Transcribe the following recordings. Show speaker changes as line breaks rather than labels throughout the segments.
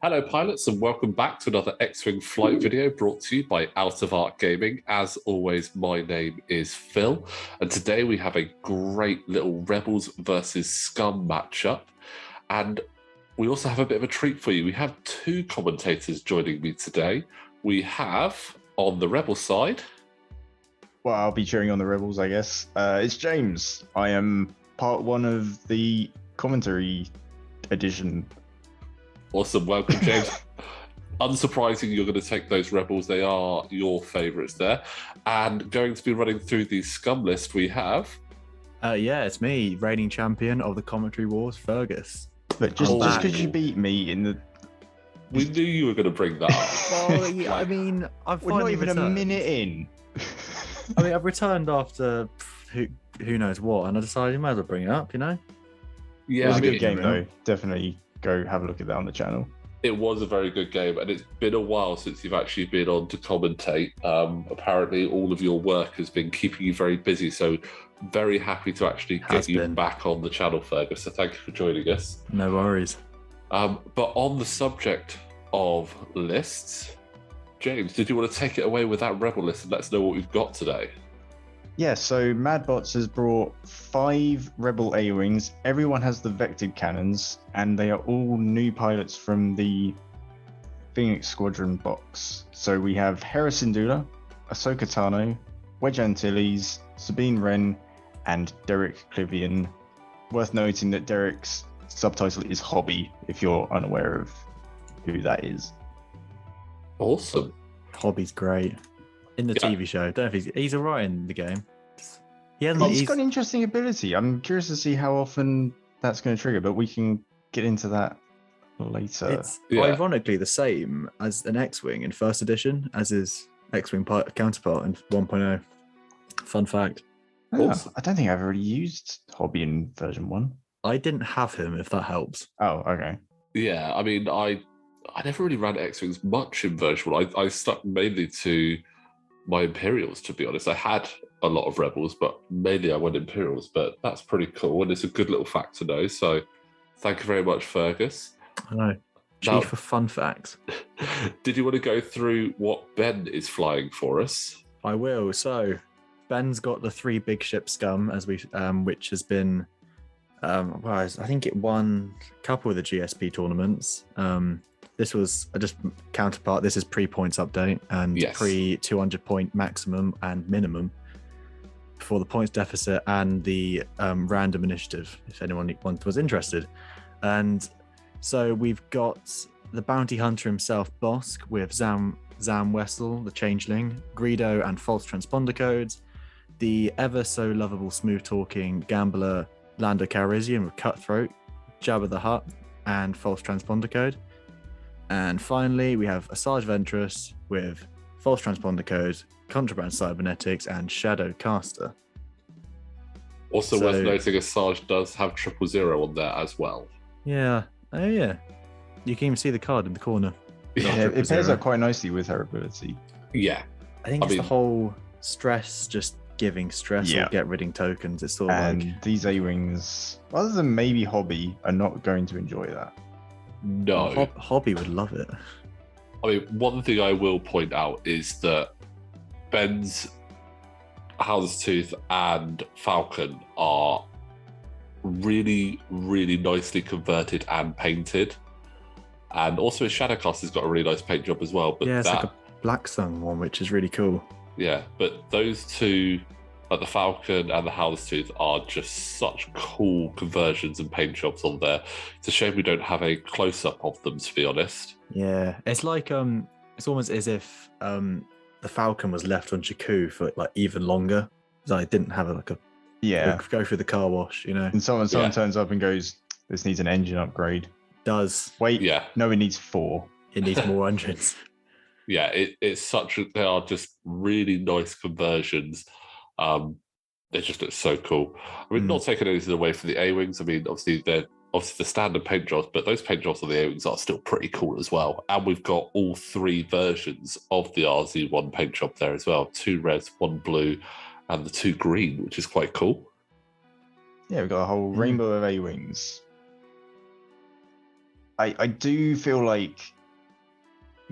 Hello pilots and welcome back to another X-Wing flight video brought to you by Out of Arc Gaming. As always, my name is Phil and today we have a great little Rebels versus Scum matchup, and we also have a bit of a treat for you. We have two commentators joining me today. We have, on the Rebel side...
Well, I'll be cheering on the Rebels, I guess. It's James. I am part one of the commentary edition.
Awesome, welcome James. Unsurprising you're going to take those Rebels, they are your favourites there. And going to be running through the Scum list we have...
Yeah, it's me, reigning champion of the commentary wars, Fergus.
But just because you beat me in the...
We knew you were going to bring that up.
Well, yeah, I mean,
we're not even a minute in.
I mean, I've returned after who knows what, and I decided you might as well bring it up, you know?
Yeah,
it was a good game, though. Definitely go have a look at that on the channel.
It was a very good game, and it's been a while since you've actually been on to commentate. Apparently, all of your work has been keeping you very busy, so very happy to actually get you back on the channel, Fergus. So thank you for joining us.
No worries.
But on the subject of lists, James, did you want to take it away with that Rebel list and let us know what we've got today?
Yeah, so MadBots has brought 5 Rebel A-Wings. Everyone has the vectored cannons, and they are all new pilots from the Phoenix Squadron box. So we have Hera Syndulla, Ahsoka Tano, Wedge Antilles, Sabine Wren, and Derek Clivian. Worth noting that Derek's subtitle is Hobby, if you're unaware of who that is.
Awesome.
Hobby's great. In the TV show. Don't know if he's all right in the game.
He's got an interesting ability. I'm curious to see how often that's going to trigger, but we can get into that later.
It's ironically the same as an X-Wing in first edition as his X-Wing counterpart in 1.0. Fun fact.
Awesome. I don't think I've already used Hobby in version 1.
I didn't have him, if that helps.
Oh, okay.
Yeah, I mean, I never really ran X-Wings much in version 1. I stuck mainly to my Imperials, to be honest. I had a lot of Rebels, but mainly I went Imperials, but that's pretty cool, and it's a good little fact to know, so thank you very much, Fergus.
I know. Chief for fun facts.
Did you want to go through what Ben is flying for us?
I will. So, Ben's got the 3 big ship Scum, as we, which has been, I think it won a couple of the GSP tournaments. This was just counterpart. This is pre-points update and pre-200 point maximum and minimum for the points deficit and the random initiative, if anyone was interested. And so we've got the bounty hunter himself, Bosk, with Zam Wessel, the changeling, Greedo and false transponder codes, the ever so lovable smooth-talking gambler Lando Calrissian with Cutthroat, Jabba the Hutt, and false transponder code. And finally, we have Asajj Ventress with false transponder code, contraband cybernetics, and shadow caster.
Also worth noting, Asajj does have 000 on there as well.
Yeah. Oh, yeah. You can even see the card in the corner.
Yeah, it pairs up quite nicely with her ability.
Yeah.
I think it's the whole stress, just giving stress or get ridding tokens. It's sort of
and these A-Wings, other than maybe Hobby, are not going to enjoy that.
No.
Hobby would love it.
I mean, one thing I will point out is that Ben's Houndstooth and Falcon are really, really nicely converted and painted. And also his Shadowcaster's got a really nice paint job as well. But
it's like a Black Sun one, which is really cool.
Yeah, but those two, like the Falcon and the Houndstooth, are just such cool conversions and paint jobs on there. It's a shame we don't have a close-up of them, to be honest.
Yeah, it's like it's almost as if the Falcon was left on Jakku for like even longer. So I didn't have go through the car wash, you know.
And someone turns up and goes, "This needs an engine upgrade."
Does
wait? Yeah, no, it needs 4.
It needs more engines.
Yeah, it's they are just really nice conversions. They just look so cool. I mean, not taking anything away from the A-Wings. I mean, obviously they're obviously the standard paint jobs, but those paint jobs on the A-Wings are still pretty cool as well. And we've got all 3 versions of the RZ1 paint job there as well. 2 reds, 1 blue, and the 2 green, which is quite cool.
Yeah, we've got a whole rainbow of A-Wings. I do feel like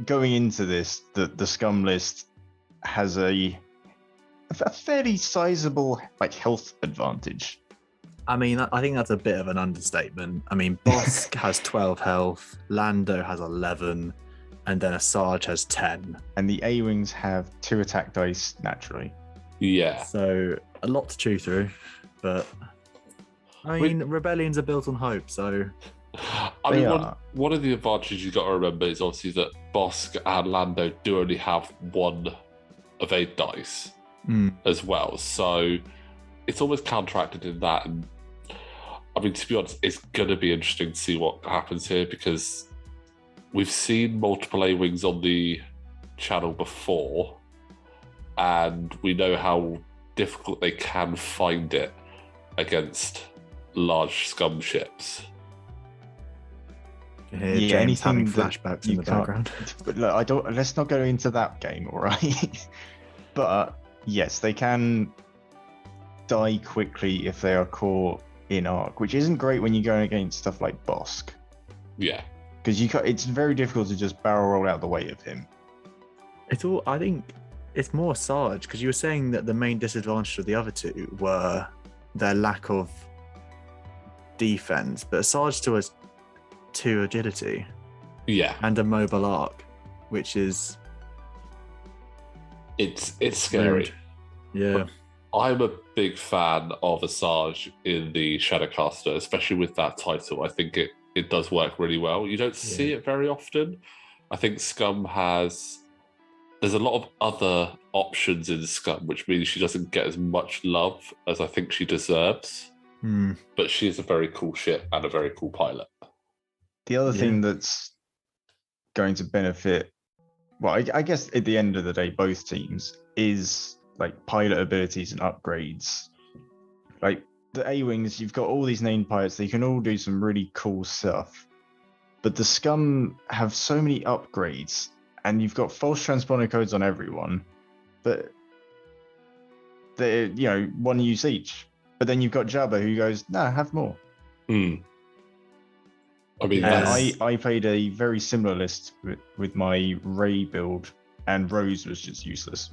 going into this, the Scum list has a fairly sizable health advantage.
I mean, I think that's a bit of an understatement. I mean, Bosk has 12 health, Lando has 11, and then Asajj has 10.
And the A-Wings have 2 attack dice naturally.
Yeah.
So a lot to chew through, but I mean, rebellions are built on hope, so...
I mean, one of the advantages you've got to remember is obviously that Bosk and Lando do only have 1 of 8 dice as well. So it's almost counteracted in that. And I mean, to be honest, it's going to be interesting to see what happens here because we've seen multiple A-Wings on the channel before, and we know how difficult they can find it against large Scum ships.
James
anything
having flashbacks in the background.
But look, let's not go into that game, all right? But yes, they can die quickly if they are caught in arc, which isn't great when you're going against stuff like Bosk.
Yeah,
because it's very difficult to just barrel roll out the way of him.
I think it's more Sarge, because you were saying that the main disadvantage of the other 2 were their lack of defense, but Sarge still has 2 agility.
Yeah.
And a mobile arc, which is...
It's scary.
Yeah.
I'm a big fan of Asajj in the Shadowcaster, especially with that title. I think it does work really well. You don't see it very often. I think Scum there's a lot of other options in Scum, which means she doesn't get as much love as I think she deserves. But she is a very cool ship and a very cool pilot.
The other thing that's going to benefit, well, I guess at the end of the day, both teams, is pilot abilities and upgrades. Like the A-Wings, you've got all these named pilots, they can all do some really cool stuff. But the Scum have so many upgrades, and you've got false transponder codes on everyone, but they're, 1 use each. But then you've got Jabba who goes, nah, have more.
I mean,
I played a very similar list with my Rey build, and Rose was just useless.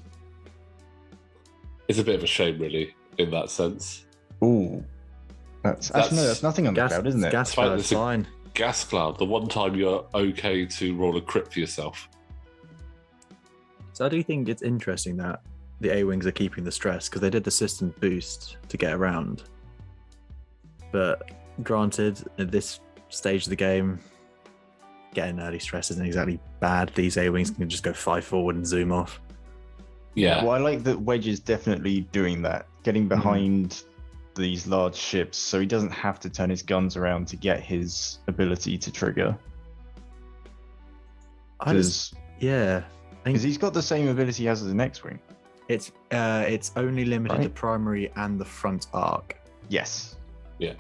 It's a bit of a shame, really, in that sense.
Ooh, that's nothing on the cloud, isn't it?
Gas cloud, fine.
Gas cloud, the one time you're okay to roll a crit for yourself.
So I do think it's interesting that the A-Wings are keeping the stress, because they did the system boost to get around. But granted, at this stage of the game, getting early stress isn't exactly bad. These A-Wings can just go 5 forward and zoom off.
Yeah.
Well, I like that Wedge is definitely doing that, getting behind these large ships so he doesn't have to turn his guns around to get his ability to trigger. Because he's got the same ability as the X-Wing.
It's only limited to primary and the front arc.
Yes.
Yeah.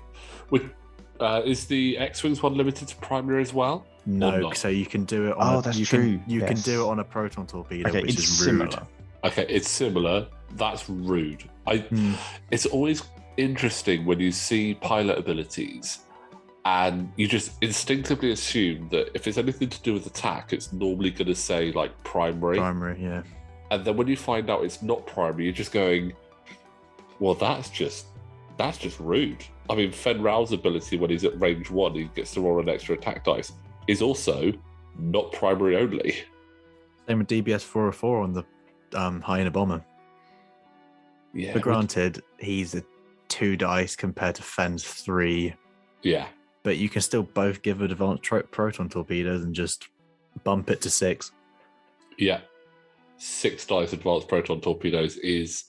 Is the X-Wings one limited to primary as well?
No, so you can do it on
that's true.
You can do it on a proton torpedo, which is
similar.
rude.
Okay, it's similar. That's rude. It's always interesting when you see pilot abilities and you just instinctively assume that if it's anything to do with attack, it's normally going to say primary.
Primary, yeah.
And then when you find out it's not primary, you're just going, well, that's just rude. I mean, Fen Rao's ability when he's at range 1, he gets to roll an extra attack dice, is also not primary only.
Same with DBS 404 on the Hyena Bomber.
Yeah.
But granted, he's a 2 dice compared to Fen's 3.
Yeah.
But you can still both give advanced proton torpedoes and just bump it to 6.
Yeah. 6 dice advanced proton torpedoes is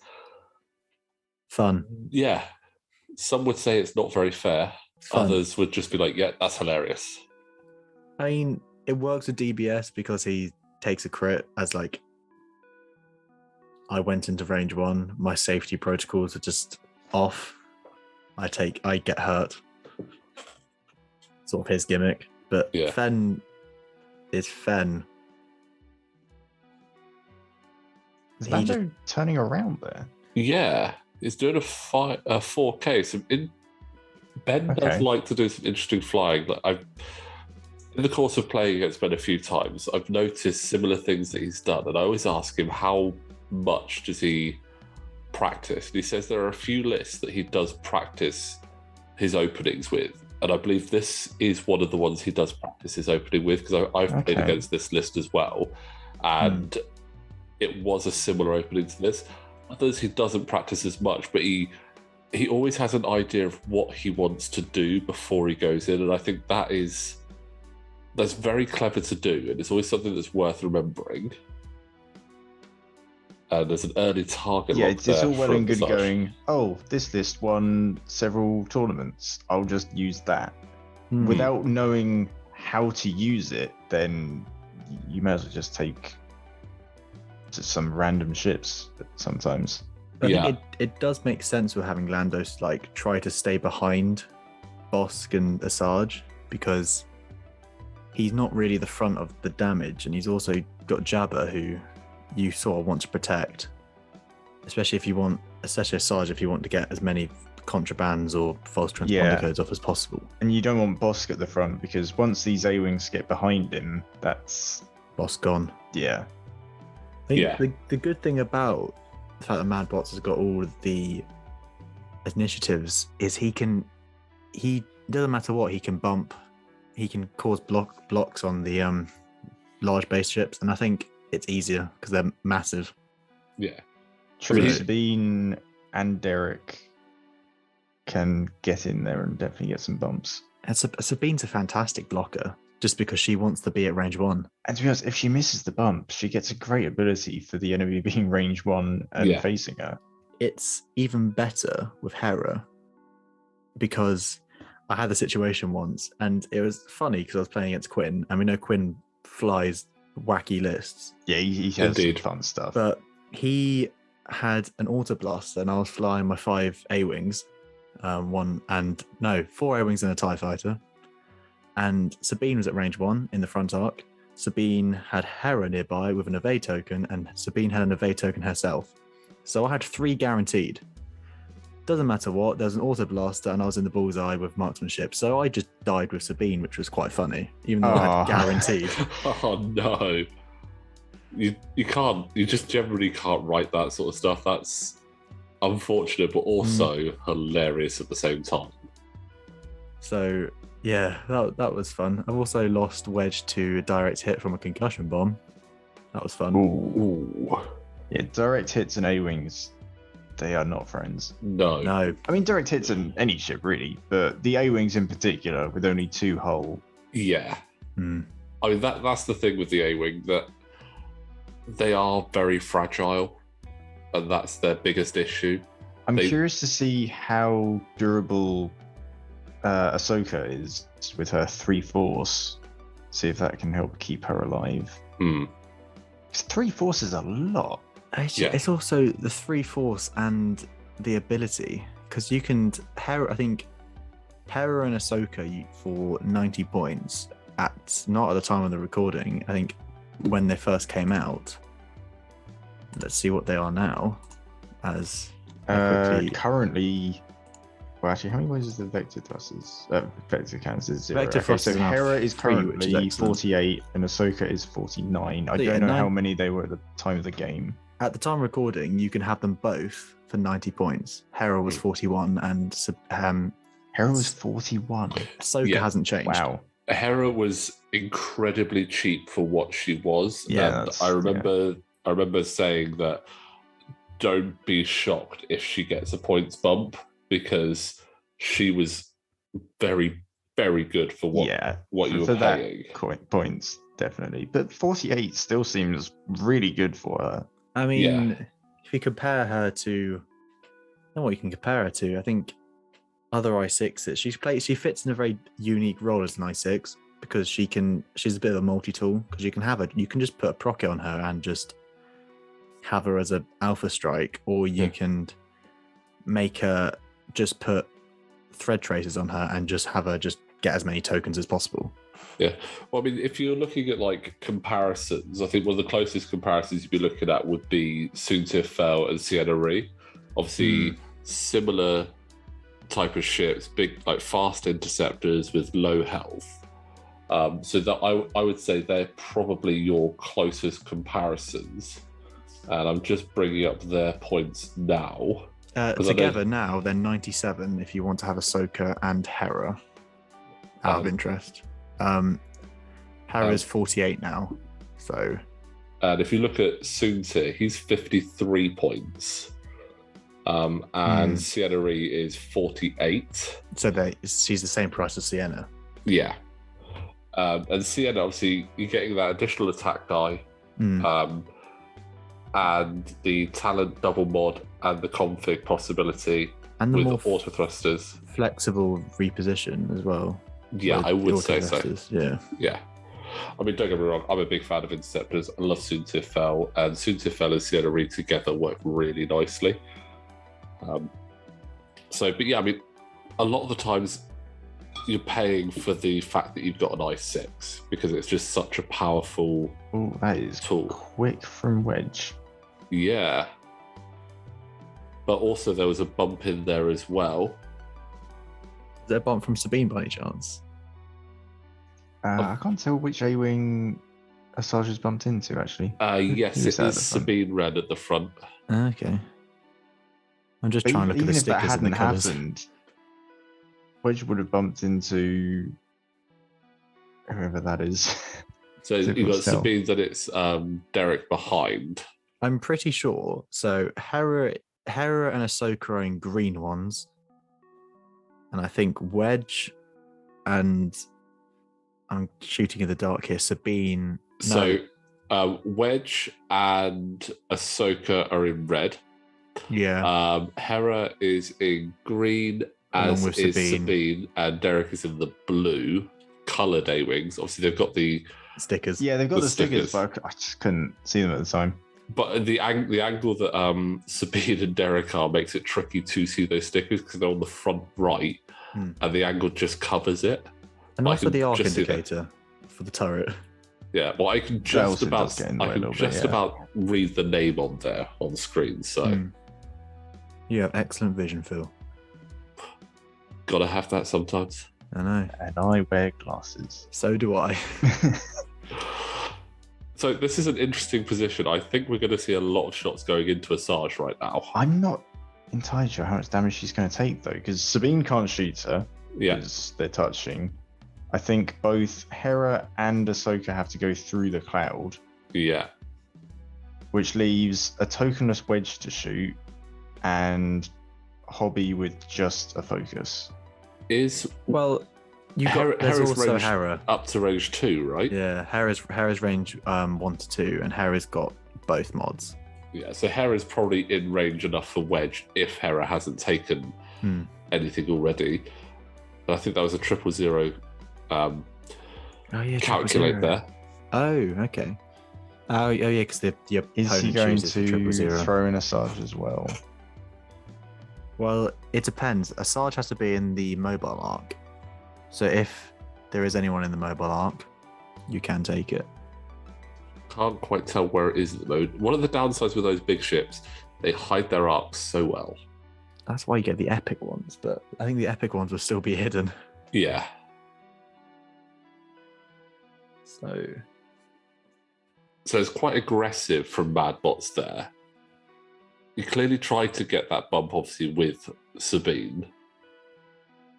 fun.
Yeah. Some would say it's not very fair.
Fun.
Others would just be like, yeah, that's hilarious.
I mean, it works with DBS because he takes a crit as I went into range 1, my safety protocols are just off. I get hurt. sort of his gimmick. But
Yeah.
Fen is Fen.
Is
He
Lando turning around there?
Yeah, he's doing a 4K. So Ben does
Okay.
like to do some interesting flying. Like in the course of playing against Ben a few times, I've noticed similar things that he's done, and I always ask him how much does he practice. And he says there are a few lists that he does practice his openings with, and I believe this is one of the ones he does practice his opening with, because I've played
Okay.
against this list as well, and it was a similar opening to this. Others he doesn't practice as much, but he always has an idea of what he wants to do before he goes in, and I think that's very clever to do, and it's always something that's worth remembering. And there's an early target.
Yeah,
lock
it's
there
all well
for
and good
Massage.
going, oh, this list won several tournaments. I'll just use that.
Hmm.
Without knowing how to use it, then you may as well just take some random ships sometimes.
I
Yeah.
think it does make sense with having Landos like try to stay behind Bosk and Asajj, because he's not really the front of the damage, and he's also got Jabba, who you sort of want to protect, especially Asajj, if you want to get as many contrabands or false transponder
Yeah.
codes off as possible.
And you don't want Bosk at the front, because once these A-Wings get behind him, that's...
Bosk gone.
Yeah.
I think
Yeah.
the good thing about the fact that MadBots has got all of the initiatives is he doesn't matter what, he can cause blocks on the large base ships, and I think it's easier because they're massive.
Yeah.
True,
mean,
Sabine and Derek can get in there and definitely get some bumps.
And Sabine's a fantastic blocker just because she wants to be at range 1.
And to be honest, if she misses the bump, she gets a great ability for the enemy being range 1 and
Yeah.
facing her.
It's even better with Hera, because I had the situation once and it was funny because I was playing against Quinn, and we know Quinn flies wacky lists,
Yeah, he has
Indeed.
fun stuff.
but he had an auto blaster and I was flying my 5 A-Wings, 4 A-Wings and a TIE fighter, and Sabine was at range 1 in the front arc. Sabine had Hera nearby with an evade token, and Sabine had an evade token herself. So I had 3 guaranteed. Doesn't matter what, there's an auto blaster and I was in the bullseye with marksmanship. So I just died with Sabine, which was quite funny, even though I
Aw.
had guaranteed.
Oh no. You just generally can't write that sort of stuff. That's unfortunate, but also hilarious at the same time.
So yeah, that was fun. I've also lost Wedge to a direct hit from a concussion bomb. That was fun.
Ooh.
Yeah, direct hits and A-Wings, they are not friends.
No.
No,
I mean, direct hits on any ship, really, but the A-Wings in particular, with only 2 hull.
Yeah.
Mm.
I mean, that's the thing with the A-Wing, that they are very fragile, and that's their biggest issue.
I'm
They-
curious to see how durable Ahsoka is with her 3 force. See if that can help keep her alive.
Hmm.
'Cause 3 force is a lot.
Yeah.
It's also the 3 force and the ability, because you can I think Hera and Ahsoka for 90 points not at the time of the recording. I think when they first came out. Let's see what they are now. As quickly-
Currently, well, actually, how many ways is the vector thrusters? Vector cannons is 0.
Vector
Okay,
thrusters
so
are now
Hera is
3, which is
currently
excellent.
48 and Ahsoka is 49. I
So yeah,
don't know how
9
many they were at the time of the game.
At the time of recording, you can have them both for 90 points. Hera was 41 and
Hera was 41.
Ahsoka
Yeah.
hasn't changed.
Wow.
Hera was incredibly cheap for what she was.
Yeah,
and
that's-
I remember saying that don't be shocked if she gets a points bump, because she was very, very good for what you were
for that
paying.
points, definitely. But 48 still seems really good for her.
I mean,
Yeah.
if you compare her to, I don't know what you can compare her to. I think other i6s, she fits in a very unique role as an i6, because she's a bit of a multi-tool, because you can just put a proc on her and just have her as a alpha strike, or you can make her just put thread tracers on her and just have her just get as many tokens as possible.
Yeah. Well, I mean, if you're looking at like comparisons, I think one of the closest comparisons you'd be looking at would be Soontir Fel and Sienna Ree. Obviously, similar type of ships, big, like fast interceptors with low health. So that I would say they're probably your closest comparisons. And I'm just bringing up their points now.
Together now, they're 97 if you want to have Ahsoka and Hera out of interest. Hera's 48 now, so.
And if you look at Soontir, he's 53 points. And Sienna Ree is 48.
So she's the same price as Sienna.
Yeah. And Sienna, obviously, you're getting that additional attack die. And the talent double mod and the config possibility
and the
with
more
auto thrusters,
flexible reposition as well.
Yeah, I would say so.
Yeah.
I mean, don't get me wrong, I'm a big fan of interceptors. I love Soontir Fel, and Soontir Fel and Sienna Ree together work really nicely. But yeah, I mean, a lot of the times you're paying for the fact that you've got an i6 because it's just such a powerful
that is
tool.
Quick from Wedge.
Yeah. But also there was a bump in there as well.
Is there a bump from Sabine by any chance?
I can't tell which A-Wing Asajj has bumped into, actually.
Yes, it is Sabine Wren at the front.
Okay. I'm just trying to look at the stickers.
Even if that
hadn't
happened, Wedge would have bumped into whoever that is.
So you've got Sabine and it's Derek behind.
I'm pretty sure. So Hera and Ahsoka are in green ones. And I think Wedge and I'm shooting in the dark here. Sabine.
So Wedge and Ahsoka are in red.
Yeah.
Hera is in green, as is Sabine, and Derek is in the blue coloured A-Wings. Obviously, they've got the
stickers.
Yeah, they've got the stickers, but I just couldn't see them at the time.
But the angle that Sabine and Derek are makes it tricky to see those stickers because they're on the front right, and the angle just covers it.
And also the arc indicator for the turret.
Yeah, well, I can just about read the name on there on screen. So
you have excellent vision, Phil.
Gotta have that sometimes.
I know.
And I wear glasses.
So do I.
So this is an interesting position. I think we're going to see a lot of shots going into Asajj right now.
I'm not entirely sure how much damage she's going to take, though, because Sabine can't shoot her because they're touching. I think both Hera and Ahsoka have to go through the cloud.
Yeah.
Which leaves a tokenless Wedge to shoot and Hobby with just a focus.
There's
also
range
Hera
up to range 2, right?
Yeah, Hera's range 1 to 2, and Hera's got both mods.
Yeah, so Hera's probably in range enough for Wedge if Hera hasn't taken anything already. But I think that was a 000 calculate
000.
there.
Oh, okay. Oh yeah, because the opponent
is he going to
000.
throw in Asajj as well?
Well, it depends. Asajj has to be in the mobile arc. So if there is anyone in the mobile arc, you can take it.
Can't quite tell where it is at the moment. One of the downsides with those big ships, they hide their arcs so well.
That's why you get the epic ones, but I think the epic ones will still be hidden.
Yeah. So it's quite aggressive from MadBots there. You clearly tried to get that bump, obviously, with Sabine.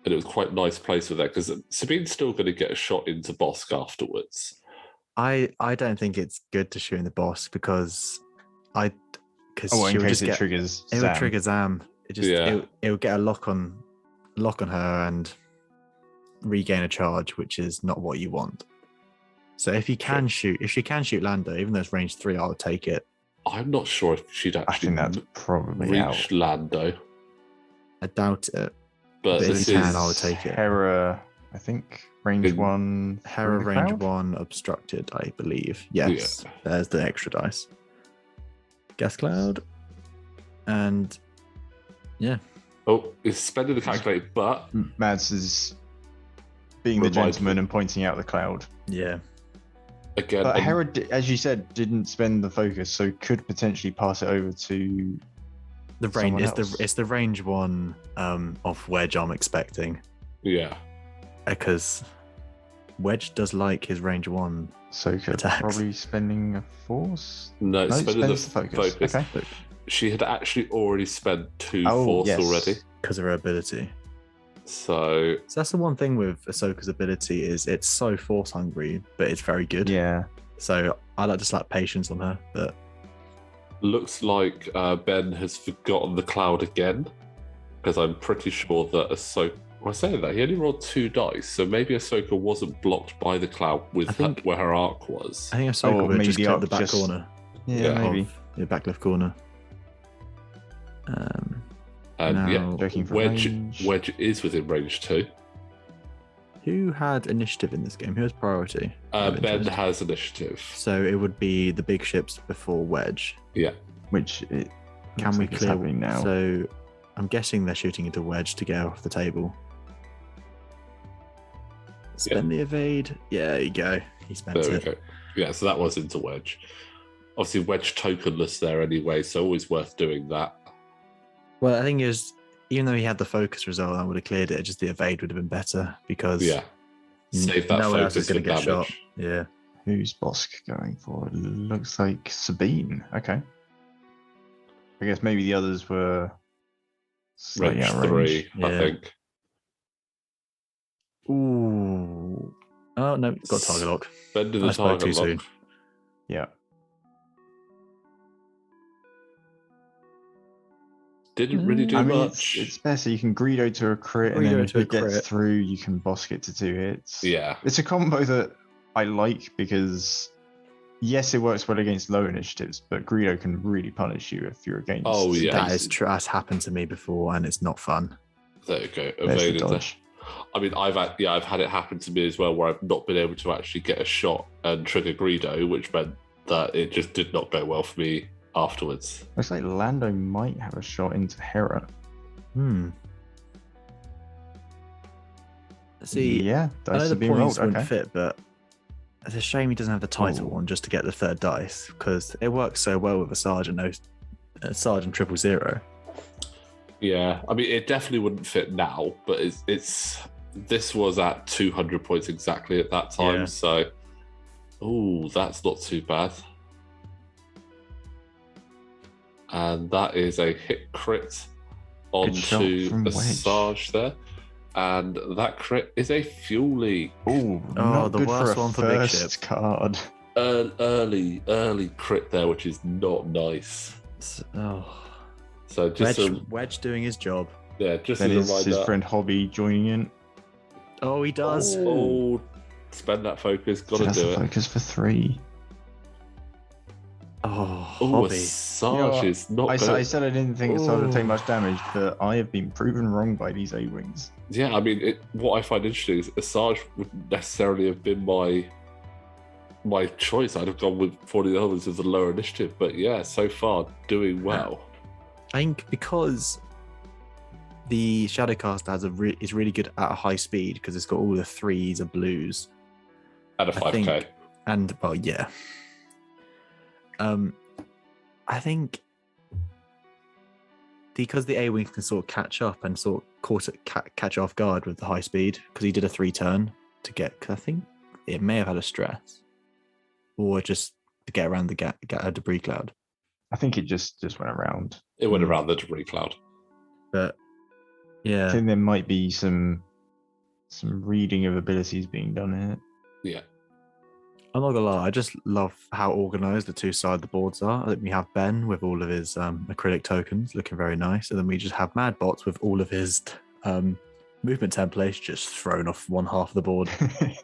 And it was quite nice place with that, because Sabine's still going to get a shot into Bosk afterwards.
I don't think it's good to shoot in the Bosk because
in case it triggers Zam.
It would trigger Zam. It would get a lock on her and regain a charge, which is not what you want. So if she can shoot Lando, even though it's range 3, I would take it.
I'm not sure if she'd actually
that's probably
reach Lando.
I doubt it.
But
if you can, I would take it.
Hera, I think, range 1.
Hera range 1 obstructed, I believe. Yes. Yeah. There's the extra dice. Gas cloud. And yeah.
Oh, it's spending the calculator, but
Mads is being the
Remind
gentleman
me.
and pointing out the cloud.
Yeah.
Again,
But Hera, as you said, didn't spend the focus, so could potentially pass it over to
The range
someone
is
else.
it's the range one of Wedge I'm expecting,
yeah.
because Wedge does like his range one.
Ahsoka
Attacks.
probably spending a force.
No, spending the
spends
focus.
Okay.
She had actually already spent 2
Oh,
force
yes.
already.
Because of her ability.
So
So that's the one thing with Ahsoka's ability is it's so force hungry, but it's very good.
Yeah.
So I like to slap patience on her, but
looks like Ben has forgotten the cloud again, because I'm pretty sure that Ahsoka. Well, I say that he only rolled 2 dice, so maybe Ahsoka wasn't blocked by the cloud with
I think-
where her arc was.
I think Ahsoka
Oh,
would
maybe
just
the
clip
arc
the back
just-
corner.
Yeah, maybe.
Of the back left corner.
And yeah,
Now,
Checking for
Wedge
range.
is within range 2.
who had initiative in this game? Who has priority? Of
Ben
interest.
has initiative.
So it would be the big ships before Wedge.
Yeah.
Which it
Can
looks
we
like it's
clear?
happening now?
So I'm guessing they're shooting into Wedge to get off the table. Spend the evade. Yeah, there you go. He spent
There we
it.
go. Yeah, so that was into Wedge. Obviously, Wedge tokenless there anyway, so always worth doing that.
Well, I think is even though he had the focus result, I would have cleared it. Just the evade would have been better because
Yeah. Save that
no one else
focus
is going
for
to get
damage.
shot. Yeah.
Who's Bosk going for? It looks like Sabine. Okay. I guess maybe the others were slightly
Range
out of
3,
range.
I
Yeah.
think.
Ooh. Oh no, got target lock.
Bend to the
I spoke
target
too
lock.
soon.
Yeah.
Didn't really do
I mean,
much.
it's better. You can Greedo to a crit, and
Greedo
then if
to a
it gets
crit.
through, you can Bosk it to 2 hits.
Yeah.
It's a combo that I like because, yes, it works well against low initiatives, but Greedo can really punish you if you're against.
Oh, yeah.
That is true. That's happened to me before, and it's not fun.
There you go.
There's the
Evaded there.
dodge.
I mean, I've had it happen to me as well, where I've not been able to actually get a shot and trigger Greedo, which meant that it just did not go well for me afterwards.
Looks like Lando might have a shot into Hera.
See,
yeah,
I know
dice
the
are being
points
rolled.
wouldn't
Okay.
fit, but it's a shame he doesn't have the title
Oh.
one just to get the third dice because it works so well with a Sergeant Sergeant 000.
Yeah, I mean, it definitely wouldn't fit now, but it's this was at 200 points exactly at that time,
Yeah.
so that's not too bad. And that is a hit crit
shot
onto
from Wedge.
Asajj there, and that crit is a fuel leak.
Oh,
Oh,
not
the
good
worst
for a
one for big
first
ships.
card.
Early crit there, which is not nice.
Oh,
So just
Wedge doing his job.
just
Then
as
is
a
his
reminder.
friend Hobby joining in.
Oh, he does.
Oh, spend that focus. Got to
That's
do
the
it.
focus for 3.
Oh,
Oh,
Hobby.
Asajj is not
I
gonna...
said I didn't think Asajj would take
Ooh.
much damage, but I have been proven wrong by these A-Wings.
Yeah, I mean, what I find interesting is Asajj wouldn't necessarily have been my choice. I'd have gone with 40 others as a lower initiative, but yeah, so far doing well.
I think because the Shadowcast is really good at a high speed because it's got all the 3s and blues.
At a
I
5k.
think- And well, yeah. I think because the A-Wings can sort of catch up and sort of catch off guard with the high speed because he did a 3-turn to get. Cause I think it may have had a stress, or just to get around the debris cloud.
I think it just went around.
It went
Hmm.
around the debris cloud.
But
I
yeah,
think there might be some reading of abilities being done here.
Yeah.
I'm not gonna lie. I just love how organized the two side of the boards are. I think we have Ben with all of his acrylic tokens looking very nice, and then we just have MadBots with all of his movement templates just thrown off one half of the board.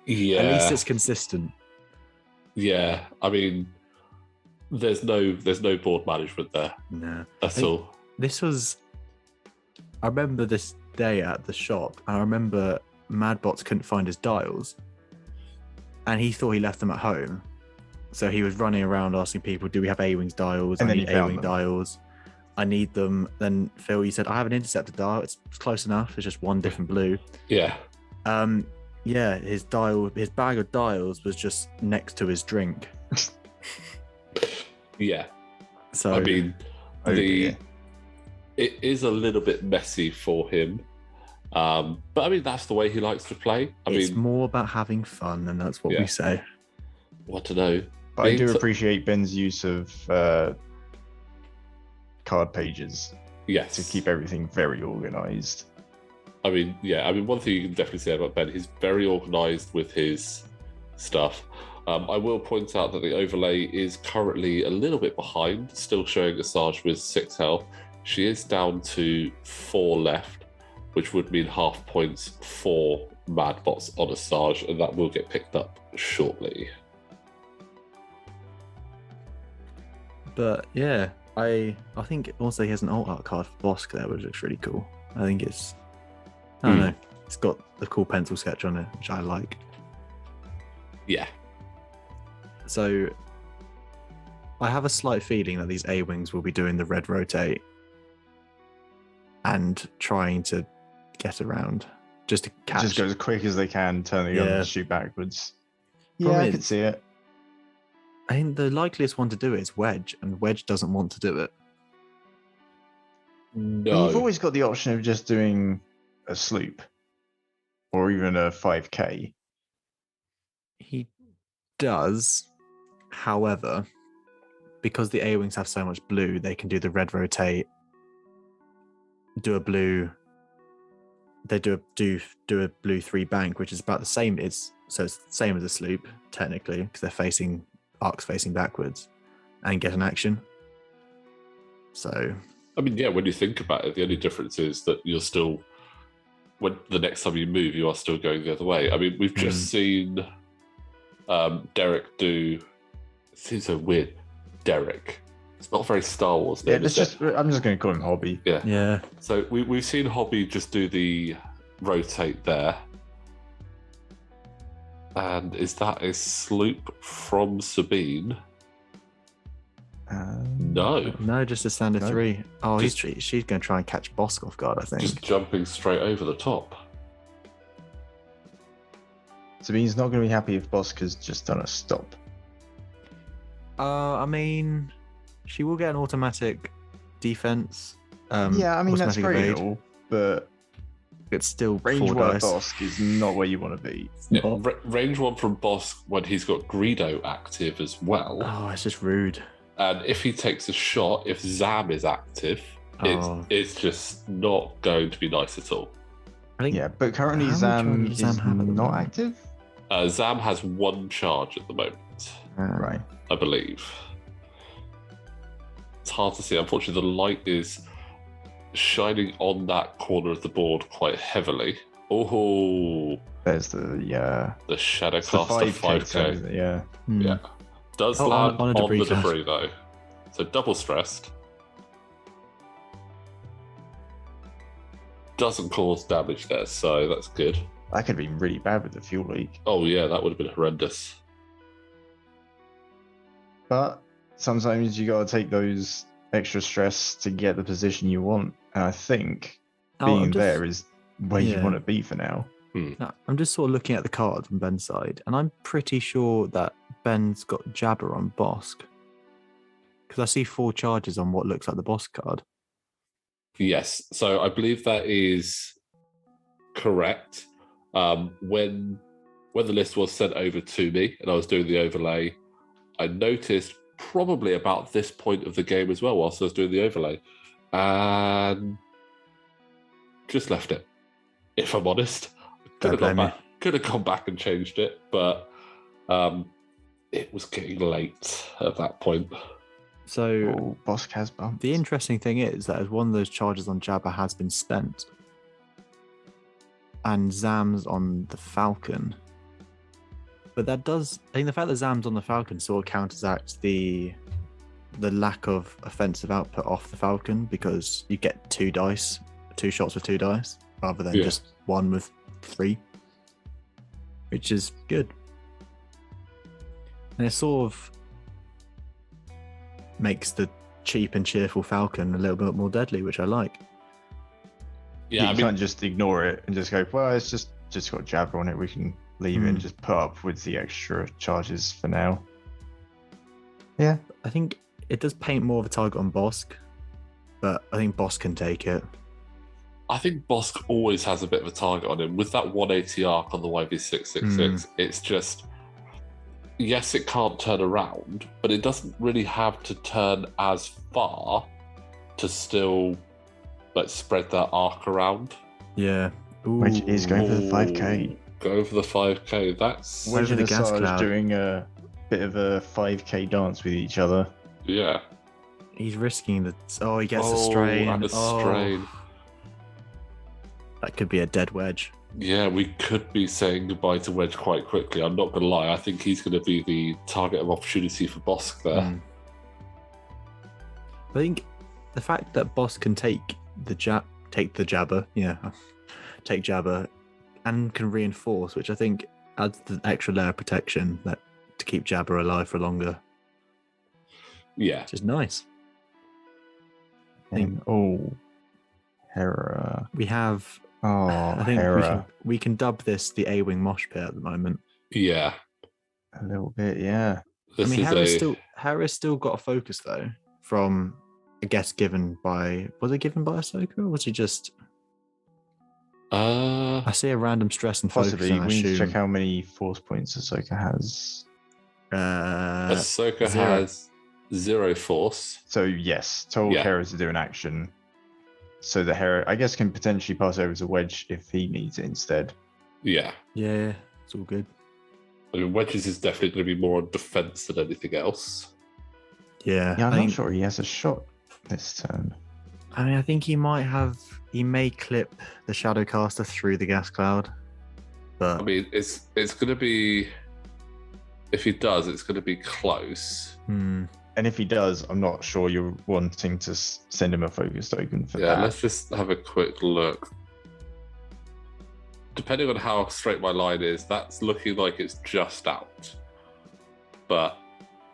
Yeah.
At least it's consistent.
Yeah. I mean, there's no board management there.
No,
That's
Hey.
all.
this was. I remember this day at the shop, and I remember MadBots couldn't find his dials, and he thought he left them at home. So he was running around asking people, "Do we have A-Wings dials?
And
I
then he
need
found
A-Wing
them.
dials. I need them." Then Phil, he said, "I have an interceptor dial. It's close enough. It's just one different blue."
Yeah.
Yeah, his bag of dials was just next to his drink.
Yeah,
So
I mean,
Oh dear.
it is a little bit messy for him. But I mean, that's the way he likes to play.
it's more about having fun, and that's what
Yeah.
we say.
What to know?
But I do appreciate Ben's use of card pages
Yes.
to keep everything very organized.
I mean, yeah. I mean, one thing you can definitely say about Ben, he's very organised with his stuff. I will point out that the overlay is currently a little bit behind, still showing Asajj with 6 health. She is down to 4 left, which would mean half points for MadBots on Asajj, and that will get picked up shortly.
But yeah, I think also he has an alt art card for Bosk there, which looks really cool. I think it's, I don't know, it's got the cool pencil sketch on it, which I like.
Yeah.
So I have a slight feeling that these A-Wings will be doing the red rotate and trying to get around just to catch.
Just go as quick as they can, turn the gun
Yeah.
and shoot backwards.
Problem
Yeah, I
is-
could see it.
I think the likeliest one to do it is Wedge, and Wedge doesn't want to do it.
No.
You've always got the option of just doing a sloop or even a 5K.
He does, however, because the A-Wings have so much blue, they can do the red rotate, do a blue. They do a blue 3 bank, which is about the same. It's the same as a sloop technically, because they're facing arcs facing backwards, and get an action. So
I mean, yeah, when you think about it, the only difference is that you're still, when the next time you move, you are still going the other way. I mean, we've just seen Derek do. It seems so weird. Derek. It's not very Star Wars name.
Yeah, it's just, I'm just going to call him Hobby.
Yeah.
yeah,
So we've seen Hobby just do the rotate there. And is that a sloop from Sabine? No.
no, just a standard
No.
3. Oh,
Just-
she's going to try and catch Bosk off guard, I think.
Just jumping straight over the top.
Sabine's not going to be happy if Bosk has just done a stop.
I mean, she will get an automatic defense.
Yeah, I mean, that's
automatic
very
evade.
cool, but
It's still
range
4
1
dice.
Bosk is not where you want to be.
Yeah, range 1 from Bosk when he's got Greedo active as well.
Oh, it's just rude.
And if he takes a shot, if Zam is active,
Oh.
it's just not going to be nice at all.
I think
Yeah, but currently
How many
Zam
charges
is
does Zam have at the
not
moment?
active.
Zam has 1 charge at the moment,
Right.
I believe. It's hard to see. Unfortunately, the light is shining on that corner of the board quite heavily. Oh,
There's the
the Shadowcaster
it's the 5K.
5K.
Isn't it? Yeah.
Hmm.
Yeah. Does
Oh,
land
on
on,
a debris
the
clash.
debris, though. So double stressed. Doesn't cause damage there, so that's good.
That could have been really bad with the fuel leak.
Oh, yeah, that would have been horrendous.
But sometimes you got to take those extra stress to get the position you want. And I think
Oh,
being
I'm just-
there is where you
yeah.
want to be for now.
No, I'm just sort of looking at the card from Ben's side, and I'm pretty sure that Ben's got Jabber on Bosk. Because I see 4 charges on what looks like the Bosk card.
Yes, so I believe that is correct. When the list was sent over to me and I was doing the overlay, I noticed probably about this point of the game as well whilst I was doing the overlay, and just left it, if I'm honest. Could have
Don't blame
gone back and changed it, but it was getting late at that point.
So
Oh, Bosk has bumped.
the interesting thing is that as one of those charges on Jabba has been spent, and Zam's on the Falcon. But that does, I think the fact that Zam's on the Falcon sort of counteracts the lack of offensive output off the Falcon, because you get 2 dice, 2 shots with 2 dice, rather than
Yeah.
just 1 with 3, which is good. And it sort of makes the cheap and cheerful Falcon a little bit more deadly, which I like.
Yeah, I
you
mean,
can't just ignore it and just go, well, it's just just got Jabber on it, we can leave it and just put up with the extra charges for now. Yeah.
I think it does paint more of a target on Bosk, but I think Bosk can take it.
I think Bosk always has a bit of a target on him. With that 180 arc on the YV666, it's just, yes, it can't turn around, but it doesn't really have to turn as far to still spread that arc around.
Yeah.
Wedge is going for the 5k.
Go for the 5k. That's
Wedge and
the gas
Asajj
cloud.
doing a bit of a 5k dance with each other.
yeah.
He's risking the. Oh, he gets the strain.
And a strain.
That could be a dead Wedge.
Yeah, we could be saying goodbye to Wedge quite quickly. I'm not going to lie. I think he's going to be the target of opportunity for Bosk there.
I think the fact that Bosk can take the Jabber, take Jabber, and can reinforce, which I think adds the extra layer of protection that to keep Jabber alive for longer.
Yeah.
Which is nice.
And Hera.
We have.
I think
Hera. We can dub this the A-Wing mosh pit at the moment.
Yeah.
A little bit, yeah.
Hera's still got a focus though, from I guess was it given by Ahsoka, or was he just? I see a random stress and focus.
Possibly. We need to check how many force points Ahsoka has.
Ahsoka
0.
has 0 force.
So yes, told Hera to do an action. So the Hera, I guess, can potentially pass over to Wedge if he needs it instead.
Yeah.
Yeah, it's all good.
I mean, Wedge's is definitely going to be more on defense than anything else.
Yeah.
I'm not sure he has a shot this turn.
I mean, I think he may clip the Shadowcaster through the gas cloud. But
I mean, it's going to be, if he does, it's going to be close.
And if he does, I'm not sure you're wanting to send him a focus token for that.
Yeah, let's just have a quick look. Depending on how straight my line is, that's looking like it's just out. But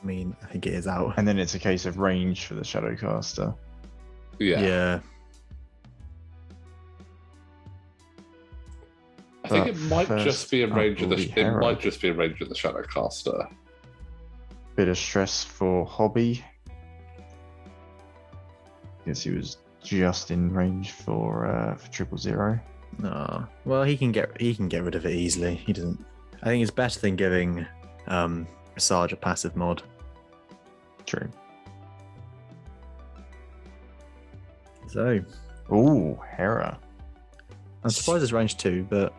I mean, I think it is out.
And then it's a case of range for the Shadowcaster.
Yeah.
I think it might just be in range of the
Shadowcaster. Bit of stress for Hobby. Guess he was just in range for 000.
No. Well, he can get rid of it easily. He doesn't. I think it's better than giving Asajj a passive mod.
True.
So.
Ooh, Hera.
I'm surprised it's range 2, but.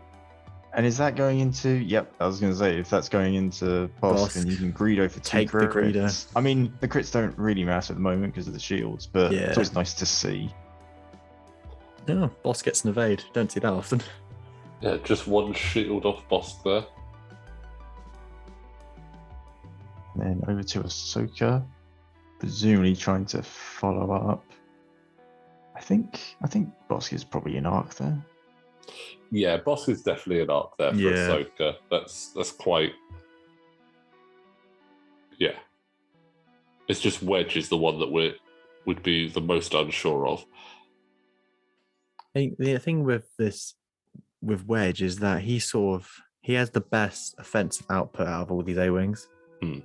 And is that going into? Yep, I was going to say, if that's going into Bosk, then you can Greedo for 2
take the Greedo.
I mean, the crits don't really matter at the moment because of the shields, but it's always nice to see.
Yeah, Bosk gets an evade. Don't see that often.
Yeah, just 1 shield off Bosk there.
Then over to Ahsoka, presumably trying to follow up. I think Bosk is probably an arc there.
Yeah, Bosk is definitely an arc there for Ahsoka. That's quite. Yeah. It's just Wedge is the one that would be the most unsure of.
I think the thing with Wedge is that he has the best offensive output out of all these A-Wings. I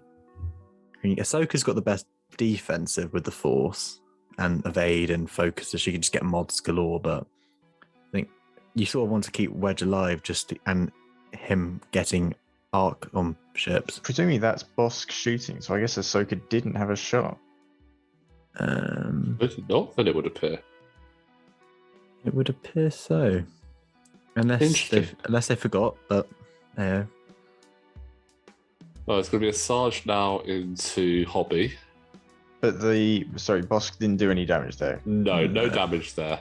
mean, Ahsoka's got the best defensive with the Force and evade and focus, so she can just get mods galore, but I think you sort of want to keep Wedge alive and him getting arc on ships.
Presumably that's Bosk shooting, so I guess Ahsoka didn't have a shot.
If not, then it would appear.
It would appear so. Unless they forgot, but yeah.
Oh, it's going to be Asajj now into Hobby.
But Bosk didn't do any damage there.
No damage there.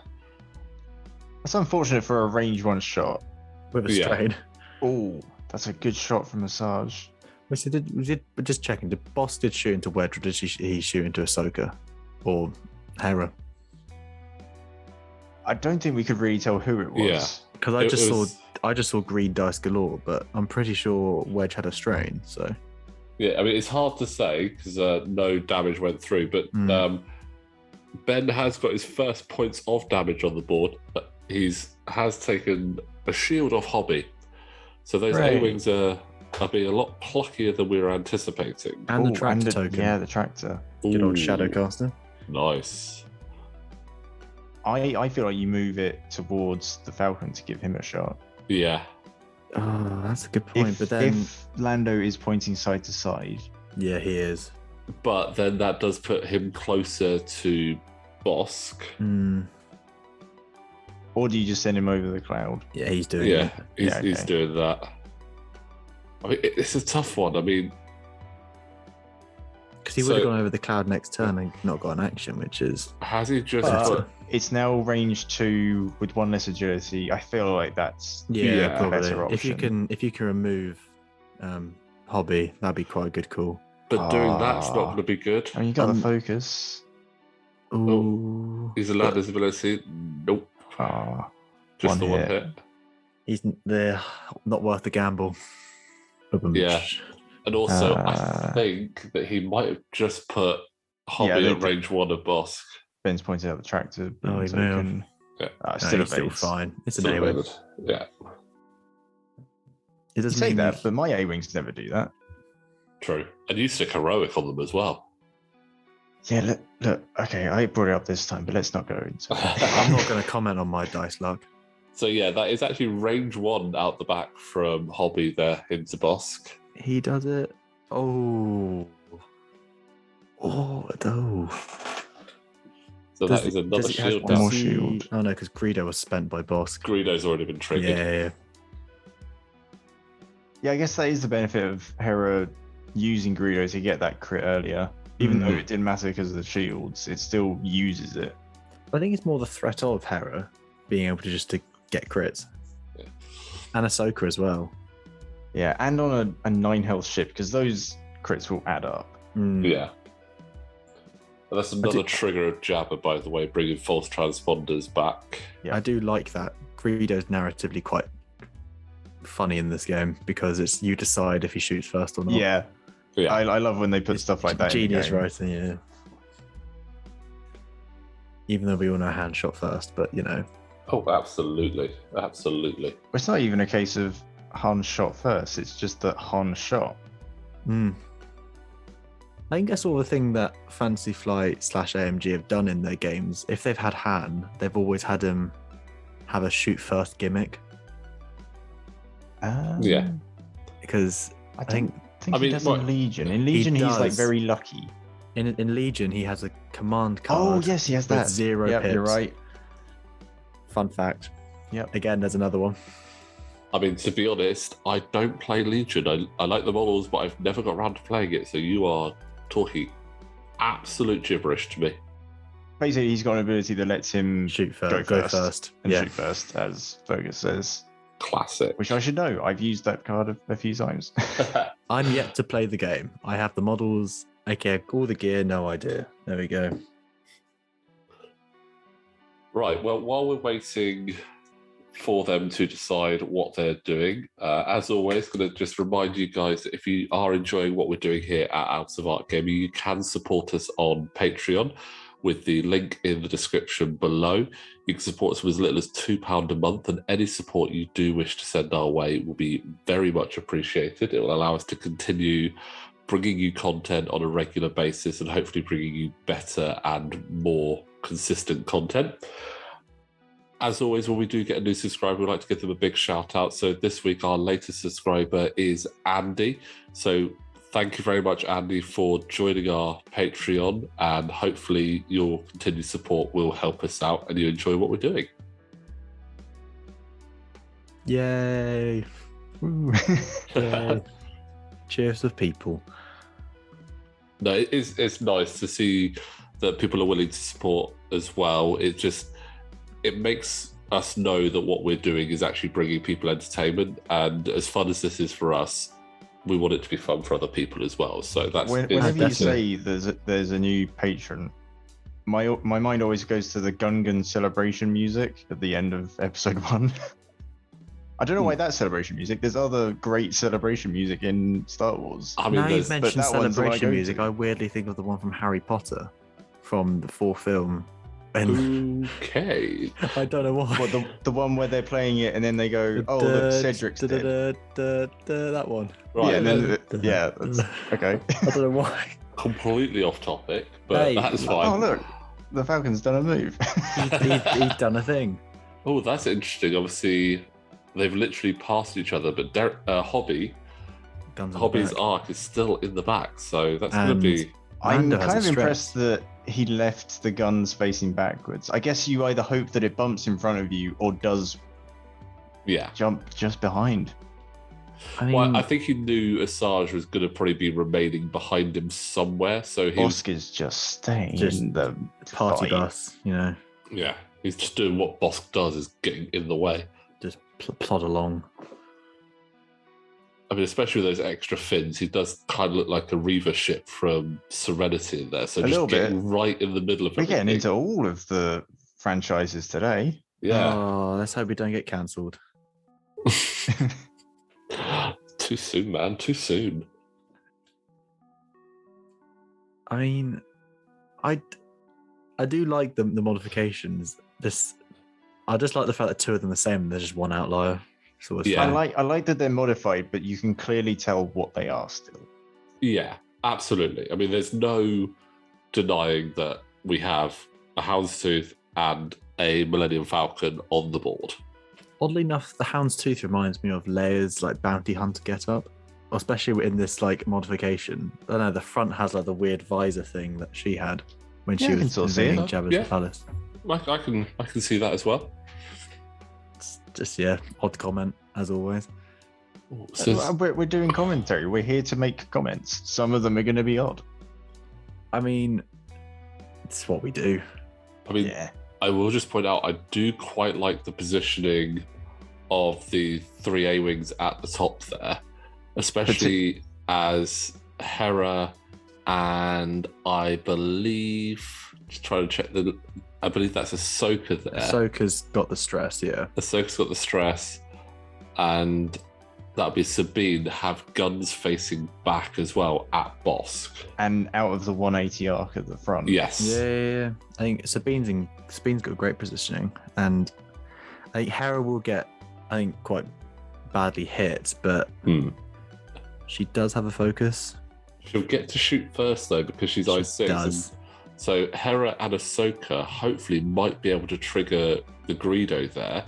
That's unfortunate for a range 1 shot.
With a strain.
Oh, that's a good shot from Asajj.
Just checking, did Bosk shoot into Wedge, or did he shoot into Ahsoka? Or Hera?
I don't think we could really tell who it was.
Yeah.
Because I just saw green dice galore, but I'm pretty sure Wedge had a strain, so.
Yeah, I mean, it's hard to say because no damage went through, but Ben has got his first points of damage on the board. Has taken a shield off Hobby, So those
Right.
A-wings are being a lot pluckier than we were anticipating.
And the
Ooh,
tractor token.
Yeah, the tractor.
Good old
Ooh,
Shadowcaster.
Nice.
I feel like you move it towards the Falcon to give him a shot.
Yeah.
Oh, that's a good point.
If,
but then,
if Lando is pointing side to side,
yeah, he is.
But then that does put him closer to Bosk.
Mm,
or do you just send him over the cloud?
yeah, he's doing
Yeah,
it.
he's
okay.
doing that. I mean, it's a tough one. I mean,
Because he would have
So-
gone over the cloud next turn and not got an action, which is
has he just
But
put...
it's now range 2 with 1 less agility. I feel like that's
Yeah,
probably.
better
If you
option.
can remove hobby, that'd be quite a good call.
But doing that's not
Ah.
going to be good.
I mean, you got
Um,
the focus.
Ooh,
He's allowed his ability. Nope.
Ah,
Just
One
the one
hit.
hit.
he's they're not worth the gamble.
Yeah. And also, I
Uh,
think that he might have just put Hobby
Yeah, they
at range 1 of Bosk.
Ben's pointed out the tractor.
Oh,
beam
he may have.
token.
Yeah.
Still
he's still
evades.
fine. It's an
Still
A-wing.
valid. Yeah,
It
You
doesn't
say
mean
that, but my A-wings never do that.
true. And you stick heroic on them as well.
Yeah, look. Okay, I brought it up this time, but let's not go into it.
I'm not going to comment on my dice luck.
So yeah, that is actually range 1 out the back from Hobby there into Bosk.
He does it. Oh. Oh, no.
So that is another
he have-
shield
one
down.
more
does he-
shield.
Oh, no, because Greedo was spent by Bosk.
Greedo's already been triggered.
Yeah.
Yeah, I guess that is the benefit of Hera using Greedo to get that crit earlier. Even though it didn't matter because of the shields, it still uses it.
I think it's more the threat of Hera being able to get crits.
Yeah.
And Ahsoka as well.
Yeah, and on a 9 health ship, because those crits will add up.
Mm.
Yeah. And that's another trigger of Jabba, by the way, bringing false transponders back.
Yeah.
I do like that. Greedo's narratively quite funny in this game because it's you decide if he shoots first or not.
Yeah,
Yeah.
I love when they put stuff like that in the
Genius
game.
writing, yeah. Even though we all know hand shot first, but you know.
Oh, absolutely. Absolutely.
It's not even a case of Han shot first, it's just that Han shot.
Mm. I think that's all the thing that Fantasy Flight / AMG have done in their games. If they've had Han, they've always had him have a shoot first gimmick.
Yeah.
Because
I
think-
think
I
he
mean,
does
what-
in Legion. In Legion, he's like
does.
very lucky.
in Legion he has a command card.
Oh, yes, he has
with
that.
0
Yep,
pips.
you're right.
Fun fact.
Yep.
Again, there's another one.
I mean, to be honest, I don't play Legion. I like the models, but I've never got around to playing it. So you are talking absolute gibberish to me.
Basically, he's got an ability that lets him
Shoot first.
Go
Go
first.
first.
and
Yeah.
shoot first, as Fergus says.
Classic.
Which I should know. I've used that card a few times.
I'm yet to play the game. I have the models. Okay, all the gear, no idea. There we go.
Right. Well, while we're waiting for them to decide what they're doing, as always, going to just remind you guys that if you are enjoying what we're doing here at Out of Art Gaming, you can support us on Patreon with the link in the description below. You can support us with as little as £2 a month, and any support you do wish to send our way will be very much appreciated. It will allow us to continue bringing you content on a regular basis and hopefully bringing you better and more consistent content. As always, when we do get a new subscriber, we like to give them a big shout out. So this week, our latest subscriber is Andy. So thank you very much, Andy, for joining our Patreon, and hopefully your continued support will help us out and you enjoy what we're doing.
Yay.
Ooh.
Yay. Cheers of people.
No, it's nice to see that people are willing to support as well. It makes us know that what we're doing is actually bringing people entertainment, and as fun as this is for us, we want it to be fun for other people as well. So that's
Whenever you
definitely.
say there's a new patron, my mind always goes to the Gungan celebration music at the end of episode 1. I don't know why that's celebration music. There's other great celebration music in Star Wars.
I mean,
Now you've mentioned
that one's the one I
celebration
go
music,
to.
I weirdly think of the one from Harry Potter, from the 4th film, And
Okay.
I don't know why.
What, the one where they're playing it and then they go, oh, look, Cedric's dead.
That one.
Right.
Yeah, and then,
then-
yeah, that's, okay.
I don't know why.
Completely off topic, but
Hey.
that's fine.
Oh, look, the Falcon's done a move.
He's done a thing.
Oh, that's interesting. Obviously, they've literally passed each other, but Hobby's arc is still in the back, so that's going to
And-
be.
I'm
Lando has
kind
a
of
stretch.
impressed that he left the guns facing backwards. I guess you either hope that it bumps in front of you or does
Yeah.
jump just behind.
I mean,
Well, I think he knew Asajj was going to probably be remaining behind him somewhere, so he was.
Bosk is just staying
Just
in the
party
fight.
bus, you know,
Yeah, he's just doing what Bosk does, is getting in the way.
just plod along.
I mean, especially with those extra fins, he does kind of look like a Reaver ship from Serenity in there. So
A little
just getting
bit.
right in the middle of
We're
everything.
getting into all of the franchises today.
Yeah.
Oh, let's hope we don't get cancelled.
Too soon, man. Too soon.
I mean, I do like the modifications. I just like the fact that two of them are the same. And there's just one outlier. Sort of
Yeah.
I like that they're modified, but you can clearly tell what they are still.
Yeah, absolutely. I mean, there's no denying that we have a Houndstooth and a Millennium Falcon on the board.
Oddly enough, the Houndstooth reminds me of Leia's like bounty hunter getup, especially in this like modification. I don't know, the front has like the weird visor thing that she had when
Yeah,
she
I can
was
sort of see it.
invading Jabba's
Yeah.
palace.
I can see that as well.
It's just odd comment as always.
So,
We're doing commentary. We're here to make comments. Some of them are going to be odd.
I mean, it's what we do.
I mean,
Yeah.
I will just point out I do quite like the positioning of the three A-wings at the top there, especially as Hera and I believe, just trying to check I believe that's Ahsoka there.
Ahsoka's got the stress, yeah.
Ahsoka's got the stress, and that'd be Sabine have guns facing back as well at Bosk.
And out of the 180 arc at the front.
Yes.
Yeah. I think Sabine's got great positioning, and I think Hera will get, I think, quite badly hit, but she does have a focus.
She'll get to shoot first though because she's
She
I6.
does.
So Hera and Ahsoka hopefully might be able to trigger the Greedo there.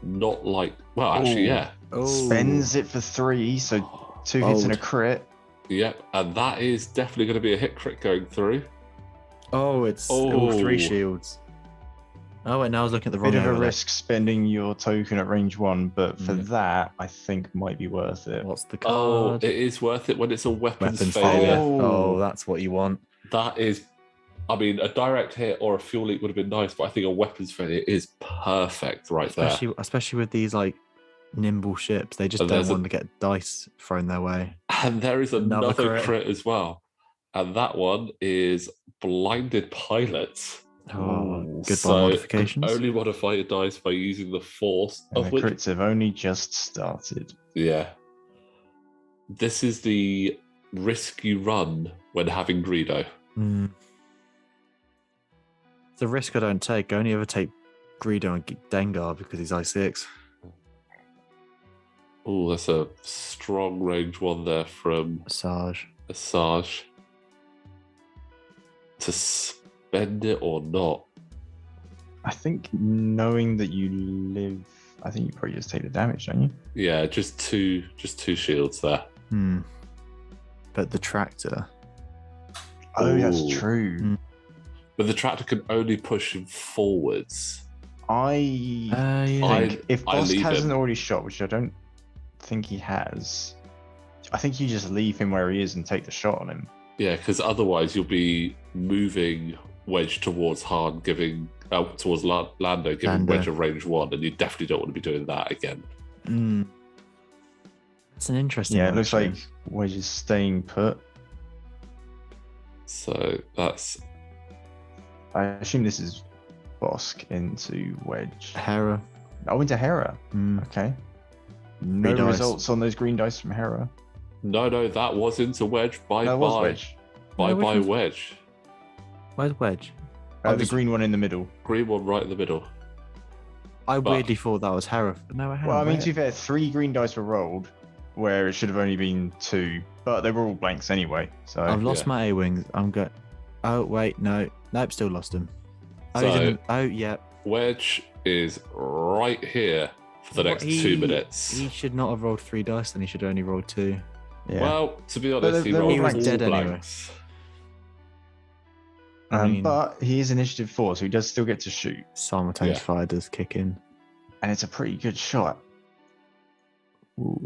Not like, well, actually,
Ooh.
yeah.
Oh,
Spends it for 3, so 2 hits and a
Bold.
crit.
Yep, and that is definitely going to be a hit crit going through.
Oh, it's all
Oh.
3 shields. Oh, wait, now I was looking at the wrong
Bit of a
overlay.
risk spending your token at range 1, but for
Mm.
that, I think might be worth it.
What's the
Oh,
card?
it is worth it when it's a weapons,
Weapons
failure.
failure.
Oh.
Oh, that's what you want.
That is, I mean, a direct hit or a fuel leak would have been nice, but I think a weapons failure is perfect right there.
Especially with these like nimble ships, they just
And
don't
there's
want to get dice thrown their way.
And there is
Another
another
crit.
crit as well. And that one is blinded pilots.
Oh, goodbye
So
modifications.
only modify your dice by using the force
And
of
the
which.
crits have only just started.
Yeah. This is the risk you run when having Greedo.
It's a risk I don't take. I only ever take Greedo and Dengar because he's I6.
Oh, that's a strong range one there from
Sarge.
Asajj. To spend it or not?
I think knowing that you live, I think you probably just take the damage, don't you?
Yeah, just two shields there.
But the tractor.
Oh, that's
Ooh.
true.
But the tractor can only push him forwards.
I
I-
think if
I
Bosk
leave
hasn't
him.
already shot, which I don't think he has, I think you just leave him where he is and take the shot on him.
Yeah, because otherwise you'll be moving Wedge towards Han, giving towards Lando, giving
Lando.
Wedge a range 1, and you definitely don't want to be doing that again.
That's an interesting
Yeah,
one,
it looks
actually.
like Wedge is staying put.
So that's
I assume this is Bosk into Wedge.
Hera.
Oh, into Hera. Okay. No
dice.
results on those green dice from Hera.
no, that was into Wedge. Bye
That
bye,
was Wedge.
bye
No, which
bye
one's-
Wedge.
Where's Wedge?
The green one in the middle.
Green one right in the middle.
I
But-
weirdly thought that was Hera. No, hang
Well, I
on,
mean,
wait.
to be fair, 3 green dice were rolled, where it should have only been 2, but they were all blanks anyway. So
I've lost
yeah.
my A-wings. I'm going. Oh wait, no, nope, still lost him. Oh, he's
So-
in the... oh yeah.
Wedge is right here for the next 2 minutes.
He should not have rolled 3 dice, then he should have only rolled 2.
yeah.
Well, to be honest, he
they're all
rolled
blanks.
all
He was dead anyway.
blanks.
I mean,
But he is initiative 4, so he does still get to shoot,
simultaneous
Yeah.
fire does kick in.
and it's a pretty good shot.
Ooh.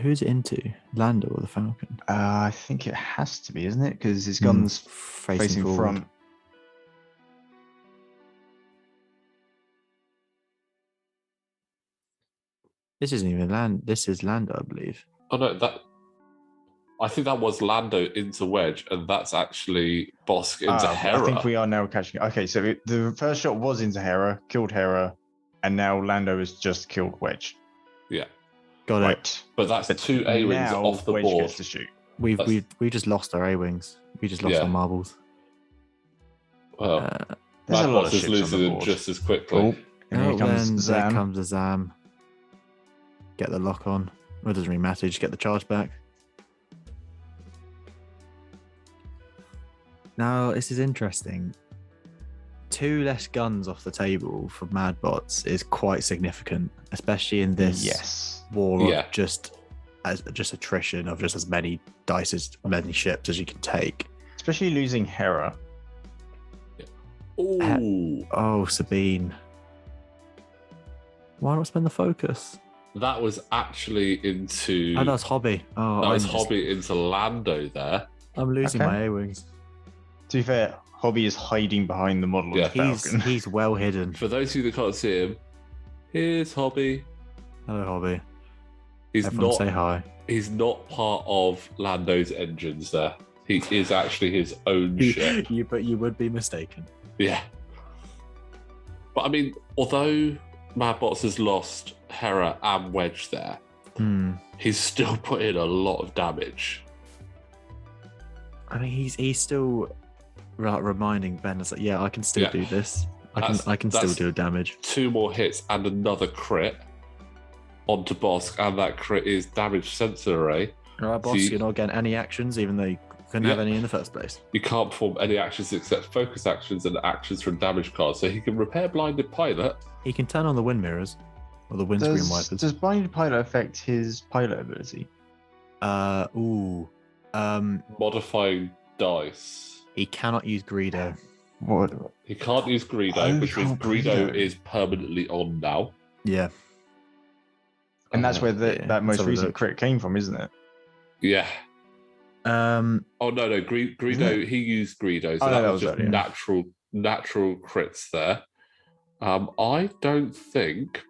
Who's it into? Lando or the Falcon?
I think it has to be, isn't it? Because his
Hmm,
gun's facing
forward.
front.
This isn't even Land. This is Lando, I believe.
Oh no, I think that was Lando into Wedge, and that's actually Bosk into Hera.
I think we are now catching. Okay, so the first shot was into Hera, killed Hera, and now Lando has just killed Wedge.
Yeah,
Got it.
Right.
but that's
But
2 A-wings
now
off the
Wedge
board.
gets to shoot.
We've
That's-
we just lost our A-wings. We just lost
Yeah.
our marbles.
Well,
There's a lot
MadBots
of
is
ships on
losing
the
them
board.
just as quickly.
Oh, and here
Oh,
comes
then there
Zam.
comes a Zam. Get the lock on. Well, it doesn't really matter. Just get the charge back. Now, this is interesting. 2 less guns off the table for MadBots is quite significant, especially in this
Yes.
war
Yeah.
of just attrition of just as many dice as many ships as you can take.
Especially losing Hera.
Ooh,
Oh, Sabine. Why not spend the focus?
that was actually into.
Oh, that's Hobby. Oh,
that was
I'm just-
Hobby into Lando there.
I'm losing
Okay.
my A-wings.
To be fair, Hobby is hiding behind the model
Yeah.
of the Falcon.
He's well hidden.
For those of you that can't see him, here's Hobby.
Hello, Hobby.
He's
Everyone
not.
say hi.
He's not part of Lando's engines there. He is actually his own ship.
But you would be mistaken.
Yeah. But I mean, although MadBots has lost Hera and Wedge there, he's still put in a lot of damage.
I mean, he's still reminding Ben, it's like, yeah, I can still
Yeah.
do this. I can still
that's-
do damage.
2 more hits and another crit onto Bosk, and that crit is damage sensor array.
All right, boss,
See-
you're not getting any actions, even though you couldn't have
Yeah.
any in the first place.
You can't perform any actions except focus actions and actions from damage cards. So he can repair blinded pilot.
He can turn on the wind mirrors or the windscreen wipers.
Does blinded pilot affect his pilot ability?
Modifying dice.
He cannot use Greedo.
What?
He can't use Greedo,
Oh,
which means
can't
Greedo
Greedo.
is permanently on now.
Yeah.
And that's where
yeah,
that most
let's have a
recent
look.
crit came from, isn't it?
Yeah.
Um,
Oh no, Greedo. He used Greedo, so
Oh, no,
that
that
was
was
just
earlier.
natural crits there. I don't think.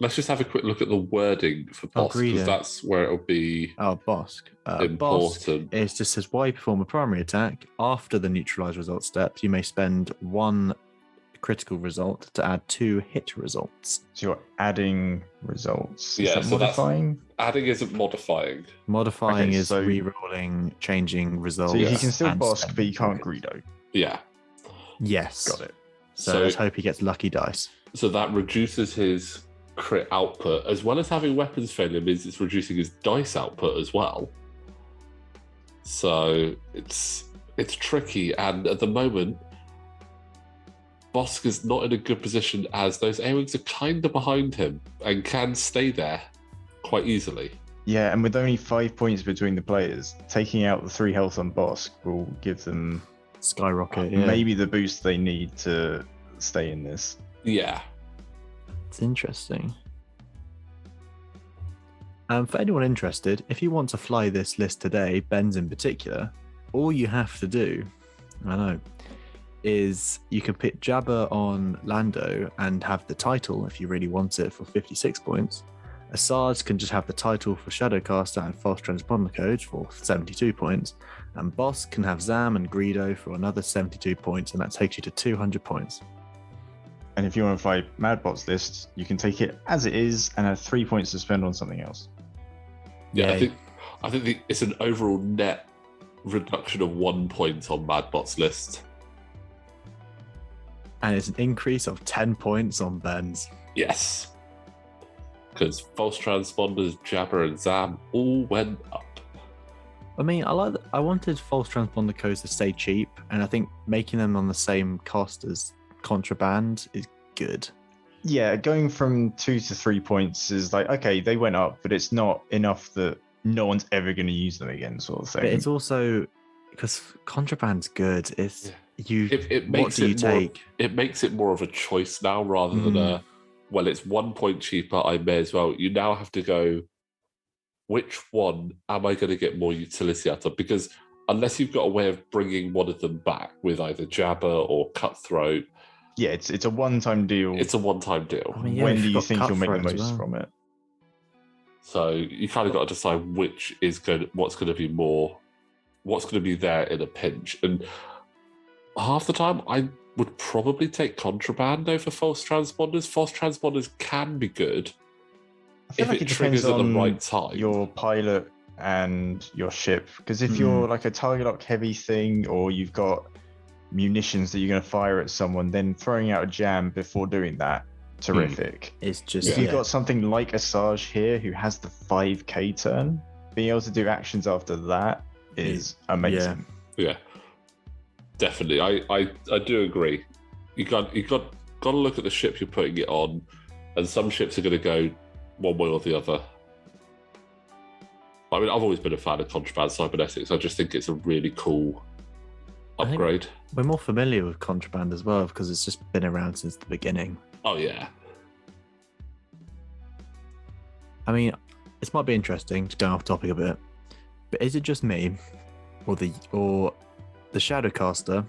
Let's just have a quick look at the wording for
Oh,
boss, because
Greedo.
that's where it'll be
oh, Bosk. Bosk
important.
it just says, while you perform a primary attack, after the neutralize result step, you may spend 1 critical result to add 2 hit results.
So you're adding results.
Yeah,
Is that
so that's-
modifying?
Adding isn't modifying.
Modifying
Okay,
is
so-
re-rolling, changing results.
So he
yes,
can still
and
Bosk, but he
spending
can't
tokens.
Greedo.
Yeah.
Yes.
Got it.
So let's hope he gets lucky dice.
So that reduces his crit output, as well as having weapons failure means it's reducing his dice output as well. So it's tricky, and at the moment, Bosk is not in a good position as those A-wings are kind of behind him and can stay there quite easily.
Yeah, and with only 5 points between the players, taking out the 3 health on Bosk will give them
Skyrocket, yeah.
maybe the boost they need to stay in this.
Yeah.
It's interesting. For anyone interested, if you want to fly this list today, Ben's in particular, all you have to do, I know, is you can pick Jabba on Lando and have the title if you really want it for 56 points. Asajj can just have the title for Shadowcaster and False Transponder Code for 72 points. And Boss can have Zam and Greedo for another 72 points, and that takes you to 200 points.
And if you want to fight MadBots list, you can take it as it is and have 3 points to spend on something else.
Yeah,
Yeah.
I think it's an overall net reduction of 1 point on MadBot's list.
And it's an increase of 10 points on Ben's.
Yes. Because false transponders, Jabber, and Zam all went up.
I mean, I wanted false transponder codes to stay cheap, and I think making them on the same cost as contraband is good.
Yeah, going from 2 to 3 points is like, okay, they went up, but it's not enough that no one's ever going to use them again, sort of thing.
But it's also because contraband's good. It's
It makes it makes it more of a choice now rather than well, it's 1 point cheaper, I may as well. You now have to go, which one am I going to get more utility out of? Because unless you've got a way of bringing one of them back with either Jabber or Cutthroat.
Yeah, it's a one-time deal.
It's a one-time deal.
I mean, yeah,
when do you think you'll make the most from it?
So you kind of got to decide what's going to be there in a pinch. And half the time, I would probably take contraband over false transponders. False transponders can be good if it triggers at the right time.
Your pilot and your ship, because if you're like a target lock heavy thing, or you've got munitions that you're going to fire at someone, then throwing out a jam before doing that, terrific.
It's just
if you've got something like Asajj here who has the 5k turn, being able to do actions after that is amazing.
Yeah, definitely. I do agree. You got to look at the ship you're putting it on, and some ships are going to go one way or the other. I mean, I've always been a fan of contraband cybernetics. I just think it's a really cool upgrade.
We're more familiar with contraband as well because it's just been around since the beginning.
Oh yeah.
I mean, this might be interesting to go off topic a bit, but is it just me, or the Shadowcaster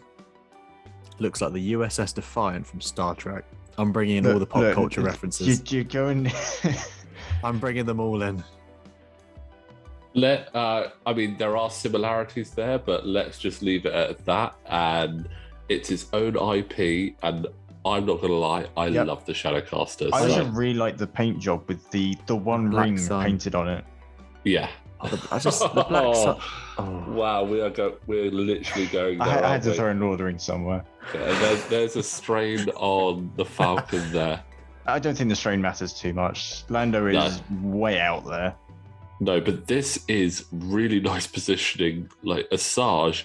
looks like the USS Defiant from Star Trek? I'm bringing in all the pop culture references.
You're going.
I'm bringing them all in.
I mean, there are similarities there, but let's just leave it at that. And it's its own IP, and I'm not gonna lie, I love the Shadowcaster.
I also really like the paint job with the one ring painted on it.
Yeah.
The black sun. Oh.
Wow, we're literally going there.
I had to throw an ordering somewhere.
Yeah, there's a strain on the Falcon there.
I don't think the strain matters too much. Lando is way out there.
No, but this is really nice positioning. Like, Asajj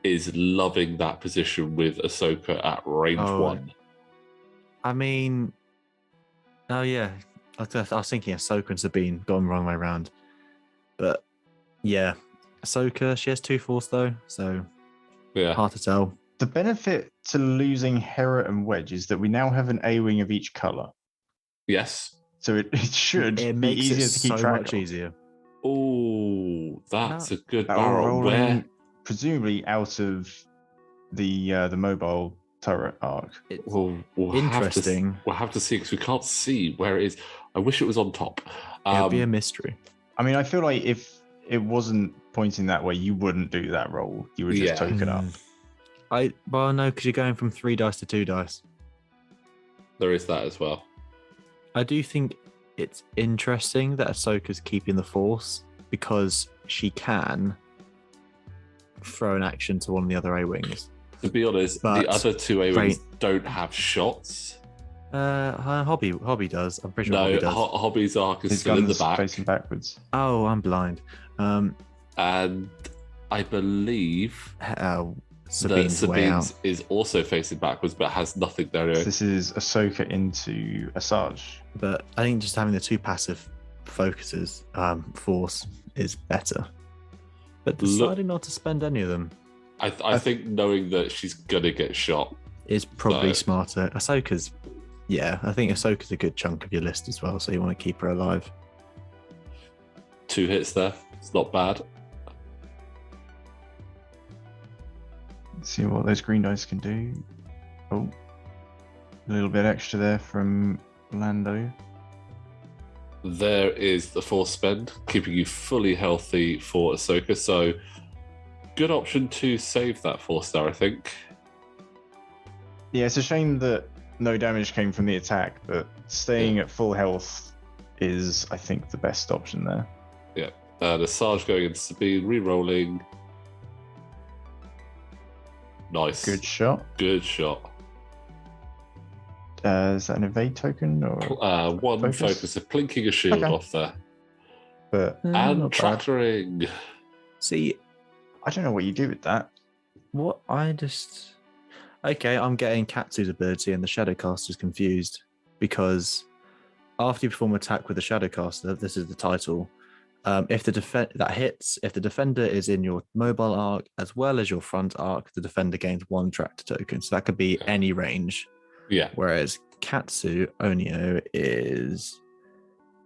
is loving that position with Ahsoka at range 1.
I mean, oh yeah, I was thinking Ahsoka and Sabine gone the wrong way around. But yeah, Ahsoka, she has 2 force though, so hard to tell.
The benefit to losing Hera and Wedge is that we now have an A-wing of each color.
Yes.
So it should be easier to keep track
much easier.
Oh, that's a good
that
barrel. Where?
Presumably out of the mobile turret arc.
We'll
interesting.
We'll have to see because we can't see where it is. I wish it was on top.
It'll be a mystery.
I mean, I feel like if it wasn't pointing that way, you wouldn't do that roll. You would just token up.
Well, no, because you're going from 3 dice to 2 dice.
There is that as well.
I do think it's interesting that Ahsoka's keeping the Force because she can throw an action to one of the other A-Wings.
To be honest, the other 2 A-Wings don't have shots.
Hobby does. I'm pretty sure Hobby does.
Hobby's arc is still in the back.
Facing backwards.
Oh, I'm blind.
And I believe
Sabine's
is also facing backwards, but has nothing there.
This is Ahsoka into Asajj.
But I think just having the 2 passive focuses, force, is better. But deciding not to spend any of them,
I think knowing that she's gonna get shot
is probably smarter. Ahsoka's, I think Ahsoka's a good chunk of your list as well, so you want to keep her alive.
2 hits there. It's not bad.
Let's see what those green dice can do. Oh, a little bit extra there from Lando.
There is the force spend, keeping you fully healthy for Ahsoka. So, good option to save that force there, I think.
Yeah, it's a shame that no damage came from the attack, but staying at full health is, I think, the best option there.
Yeah, and Asajj going into Sabine, re-rolling. Nice.
Good shot.
Good shot.
Is that an evade token or?
One focus of plinking a shield
Okay.
off there.
But
And
not bad.
trattering.
See,
I don't know what you do with that.
what I just... Okay, I'm getting Katsu's ability and the Shadowcaster's confused because after you perform attack with the Shadowcaster, this is the title. If the defender is in your mobile arc as well as your front arc, the defender gains 1 tractor token. So that could be any range.
Yeah.
Whereas Katsu Onio is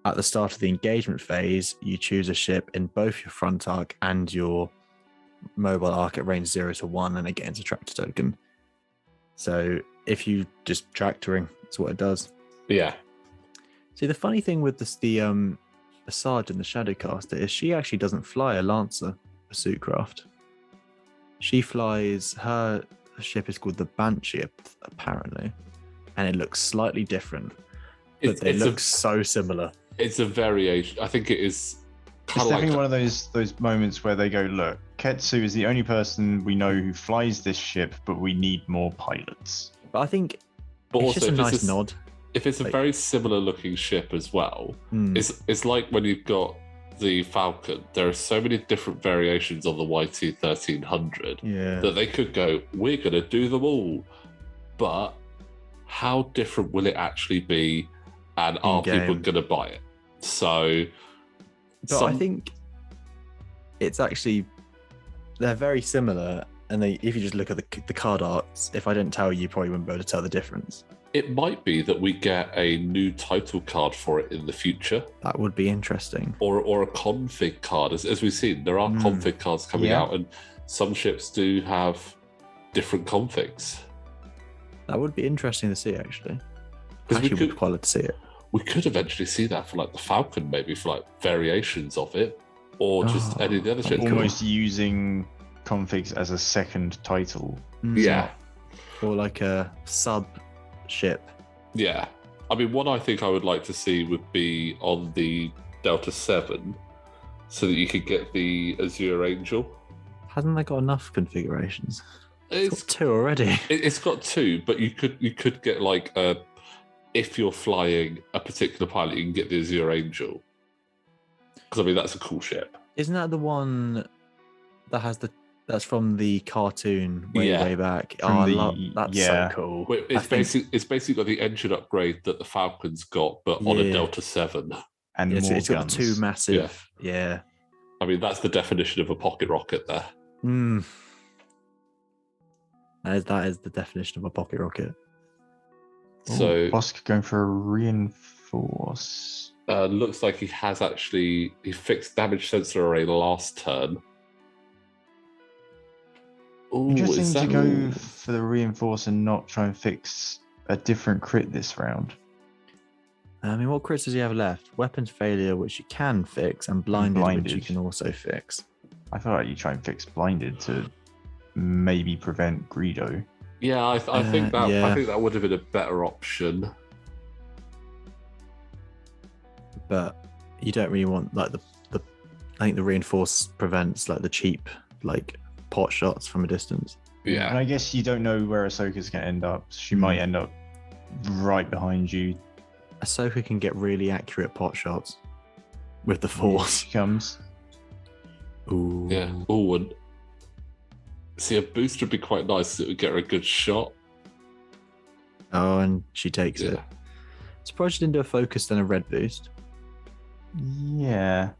at the start of the engagement phase, you choose a ship in both your front arc and your mobile arc at range 0 to 1, and it gains a tractor token. So if you just tractoring, that's what it does.
Yeah.
See, the funny thing with the Sarge and the Shadowcaster is she actually doesn't fly a Lancer, a Suitcraft. She flies, her ship is called the Banshee, apparently, and it looks slightly different, but they look so similar.
It's a variation. I think it is
It's
kind of
definitely
like
one of those moments where they go, look, Ketsu is the only person we know who flies this ship, but we need more pilots.
But I think
but
it's
also
just a
if
nice
it's
nod.
If it's a
Like-
very similar looking ship as well,
Mm.
it's like when you've got the Falcon. There are so many different variations on the YT 1300
Yeah.
that they could go, we're going to do them all. But how different will it actually be, and are
In-game.
people going to buy it? So,
But I think it's actually, they're very similar. And if you just look at the card arts, if I didn't tell you, you probably wouldn't be able to tell the difference.
it might be that we get a new title card for it in the future,
That would be interesting.
or a config card. As we've seen, there are config cards coming
Yeah.
out, and some ships do have different configs.
That would be interesting to see, actually.
'Cause we
Actually,
could-
would quite like to see it.
We could eventually see that for like the Falcon, maybe for like variations of it, or just any of the other
that'd
ships.
be
Almost using configs as a second title.
Yeah,
Or like a sub ship.
yeah. I mean, one I think I would like to see would be on the Delta 7, so that you could get the Azure Angel.
Hasn't they got enough configurations? It's
It's
got 2 already.
it's got 2, but you could get like if you're flying a particular pilot, you can get the Azure Angel. Because I mean, that's a cool ship.
Isn't that the one that has that's from the cartoon way back?
From
That's
yeah.
so cool.
Well,
I think-
it's basically got the engine upgrade that the Falcon's got, but on a
Yeah.
Delta 7.
And
It's,
more
it's got
guns.
the 2 massive. Yeah.
I mean, that's the definition of a pocket rocket there.
Mm. That is the definition of a pocket rocket.
So
Bosk going for a reinforce.
looks like he fixed damage sensor array last turn. Ooh,
Interesting
is
to
that
go for the reinforce and not try and fix a different crit this round.
I mean, what crits does he have left? Weapons failure, which you can fix, and blinded, which you
blinded.
can also fix.
I thought you try and fix blinded to maybe prevent Greedo.
Yeah, I think that
yeah.
I think that would have been a better option.
But you don't really want like the I think the reinforce prevents like the cheap like pot shots from a distance.
And
Yeah,
I guess you don't know where Ahsoka's going to end up. She might end up right behind you.
Ahsoka can get really accurate pot shots with the force.
She comes.
Ooh.
yeah. Oh, and see, a boost would be quite nice. It would get her a good shot.
Oh, and she takes it.
Yeah.
Surprised she didn't do a focus then a red boost.
Yeah.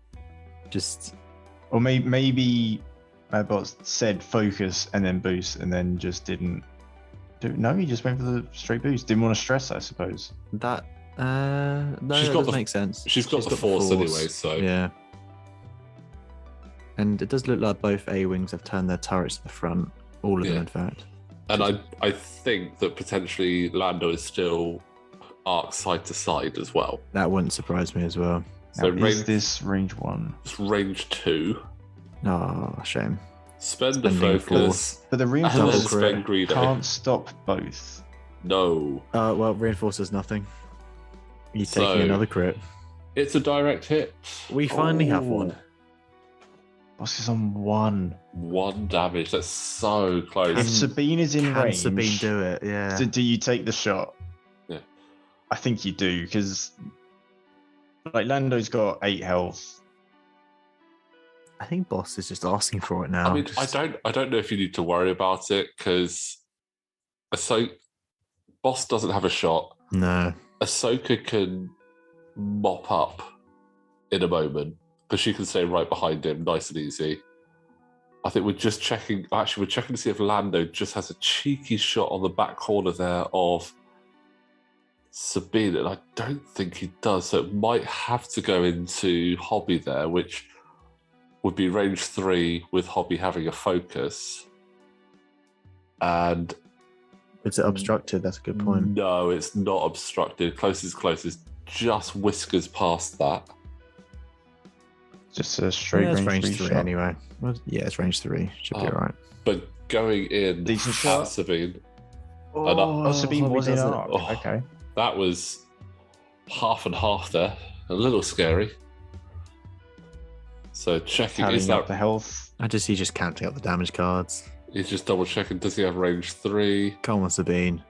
Just
Or maybe MadBots said focus and then boost and then just didn't do it. No, he just went for the straight boost. Didn't want to stress, I suppose.
that. No,
She's
that
got
does
the-
make sense.
She's got the force anyway, so
Yeah. And it does look like both A-Wings have turned their turrets to the front. All of them,
Yeah.
in fact.
and I think that potentially Lando is still arc side to side as well.
That wouldn't surprise me as well.
So
Now, is
range,
this range 1?
it's range 2.
Oh, shame.
Spend the
Spending
focus.
But the
And then
reinforce
crit.
spend Greedo.
can't stop both.
No.
Well, reinforces nothing. You're
So-
taking another crit.
It's a direct hit.
We finally have
Oh.
one.
Boss is on 1.
1 damage. That's so close.
If Sabine is in
Can
range,
Sabine do it? Yeah.
do you take the shot? I think you do, because like Lando's got 8 health.
I think Boss is just asking for it now.
I mean, I don't know if you need to worry about it because Boss doesn't have a shot.
No.
Ahsoka can mop up in a moment because she can stay right behind him, nice and easy. I think we're just checking. Actually, we're checking to see if Lando just has a cheeky shot on the back corner there of Sabine, and I don't think he does. So it might have to go into Hobby there, which would be range 3 with Hobby having a focus. And
is it obstructed? That's a good point.
no, it's not obstructed. Closest, just whiskers past that.
Just a straight
Yeah, it's
range
range 3
shot.
anyway. Well, yeah, it's range 3. Should be alright.
But going in
Decent
at
shot.
Sabine,
Oh, Sabine
Hobby
was in
does it.
arc.
Oh.
Okay.
that was half and half there. A little scary. So checking, is
Tallying up
that
the health.
I just see just counting up the damage cards.
he's just double checking, does he have range 3
Come on, Sabine.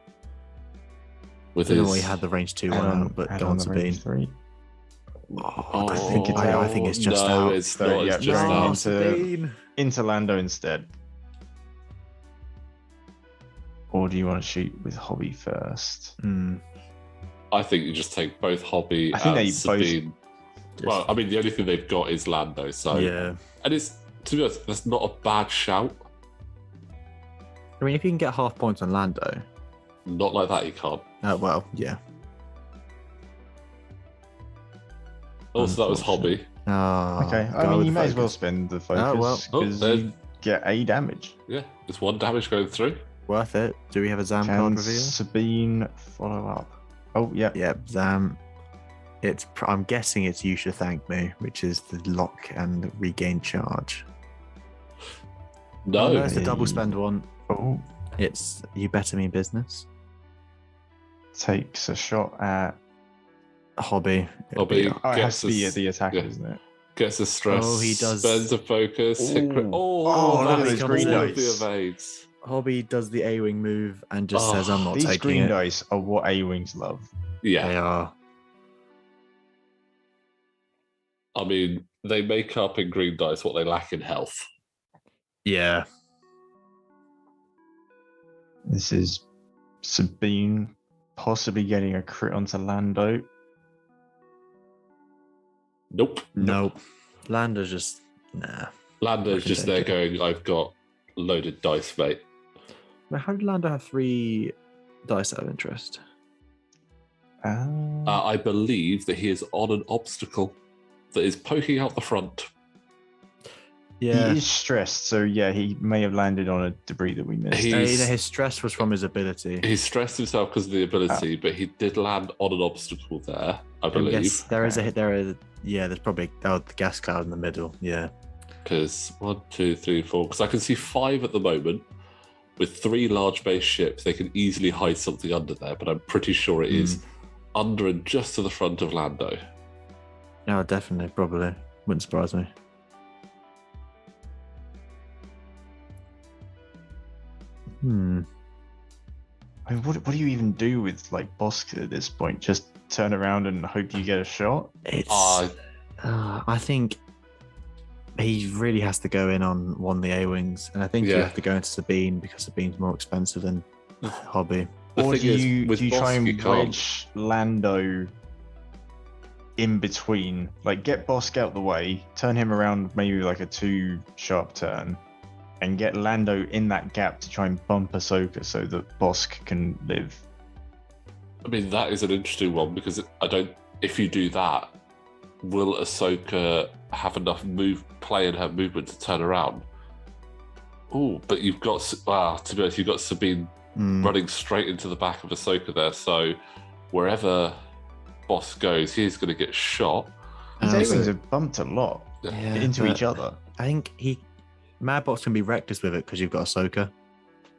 with
I don't know
his...
why you had the range 2 one
Add on-
out, but
add
go
on
on,
the
Sabine.
range 3.
Oh, I think it's just
no,
out.
it's
So,
not.
yeah,
It's just
going
out.
into-
Sabine.
Into Lando instead. Or do you want to shoot with Hobby first?
I think you just take both Hobby
I think
and
they
Sabine.
Just-
Well, I mean, the only thing they've got is Lando, so...
yeah.
And it's, to be honest, that's not a bad shout.
I mean, if you can get half points on Lando,
Not like that, you can't.
well, yeah.
Also, that was Hobby.
Oh,
Okay, I
go
mean,
with
you may as well
focus.
spend the
well.
focus because
Oh,
you get a damage.
Yeah, it's 1 damage going through.
Worth it. Do we have a Zam
Can
card reveal?
Sabine follow up? Oh, yeah.
Yep, Zam. I'm guessing it's You Should Thank Me, which is the lock and regain charge.
No,
Oh, no, it's the double spend one.
Oh,
It's You Better Me Business.
takes a shot at.
Hobby. It'll
Hobby.
be-
Oh, it has
Gets
to be
us-
at the attacker,
yeah.
isn't it?
gets a stress.
Oh, he does-
Spends a focus. Hit crit.
Ooh.
Oh,
Oh,
look at
that's
those green
all of
dice.
the evades.
Hobby does the A-wing move and just says,
Oh,
"I'm not
These
taking
green
it."
dice are what A-Wings love.
Yeah,
They are.
I mean, they make up in green dice what they lack in health.
Yeah.
This is Sabine possibly getting a crit onto Lando.
Nope.
Nope. Lando's just nah.
Lando's
I can
just
take
there
it.
going, I've got loaded dice, mate.
But how did Lando have 3 dice out of interest?
I believe that he is on an obstacle that is poking out the front.
Yeah.
He is stressed, so yeah, he may have landed on a debris that we missed.
His stress was from his ability.
He stressed himself because of the ability, but he did land on an obstacle there, I believe.
Yes, there's probably the gas cloud in the middle. Yeah.
Because 1, 2, 3, 4. Because I can see 5 at the moment. With 3 large base ships, they can easily hide something under there, but I'm pretty sure it is under and just to the front of Lando.
No, definitely, probably. Wouldn't surprise me.
I mean, what do you even do with like Bosk at this point? Just turn around and hope you get a shot?
It's.
Uh,
I think he really has to go in on one of the A-wings, and I think you
Yeah.
have to go into Sabine because Sabine's more expensive than Hobby.
The
Or
thing
do
is,
you,
with
do you
Bosk,
try
you
and
can't.
wedge Lando in between? Like, get Bosk out the way, turn him around maybe like a 2 sharp turn, and get Lando in that gap to try and bump Ahsoka so that Bosk can live.
I mean, that is an interesting one because if you do that, will Ahsoka have enough play in her movement to turn around? Oh, but you've got, to be honest, you've got Sabine running straight into the back of Ahsoka there. So wherever Boss goes, he's going to get shot.
His
Also-
A-Wings have bumped a lot
Yeah,
into
but
each other.
I think MadBots can be reckless with it because you've got Ahsoka.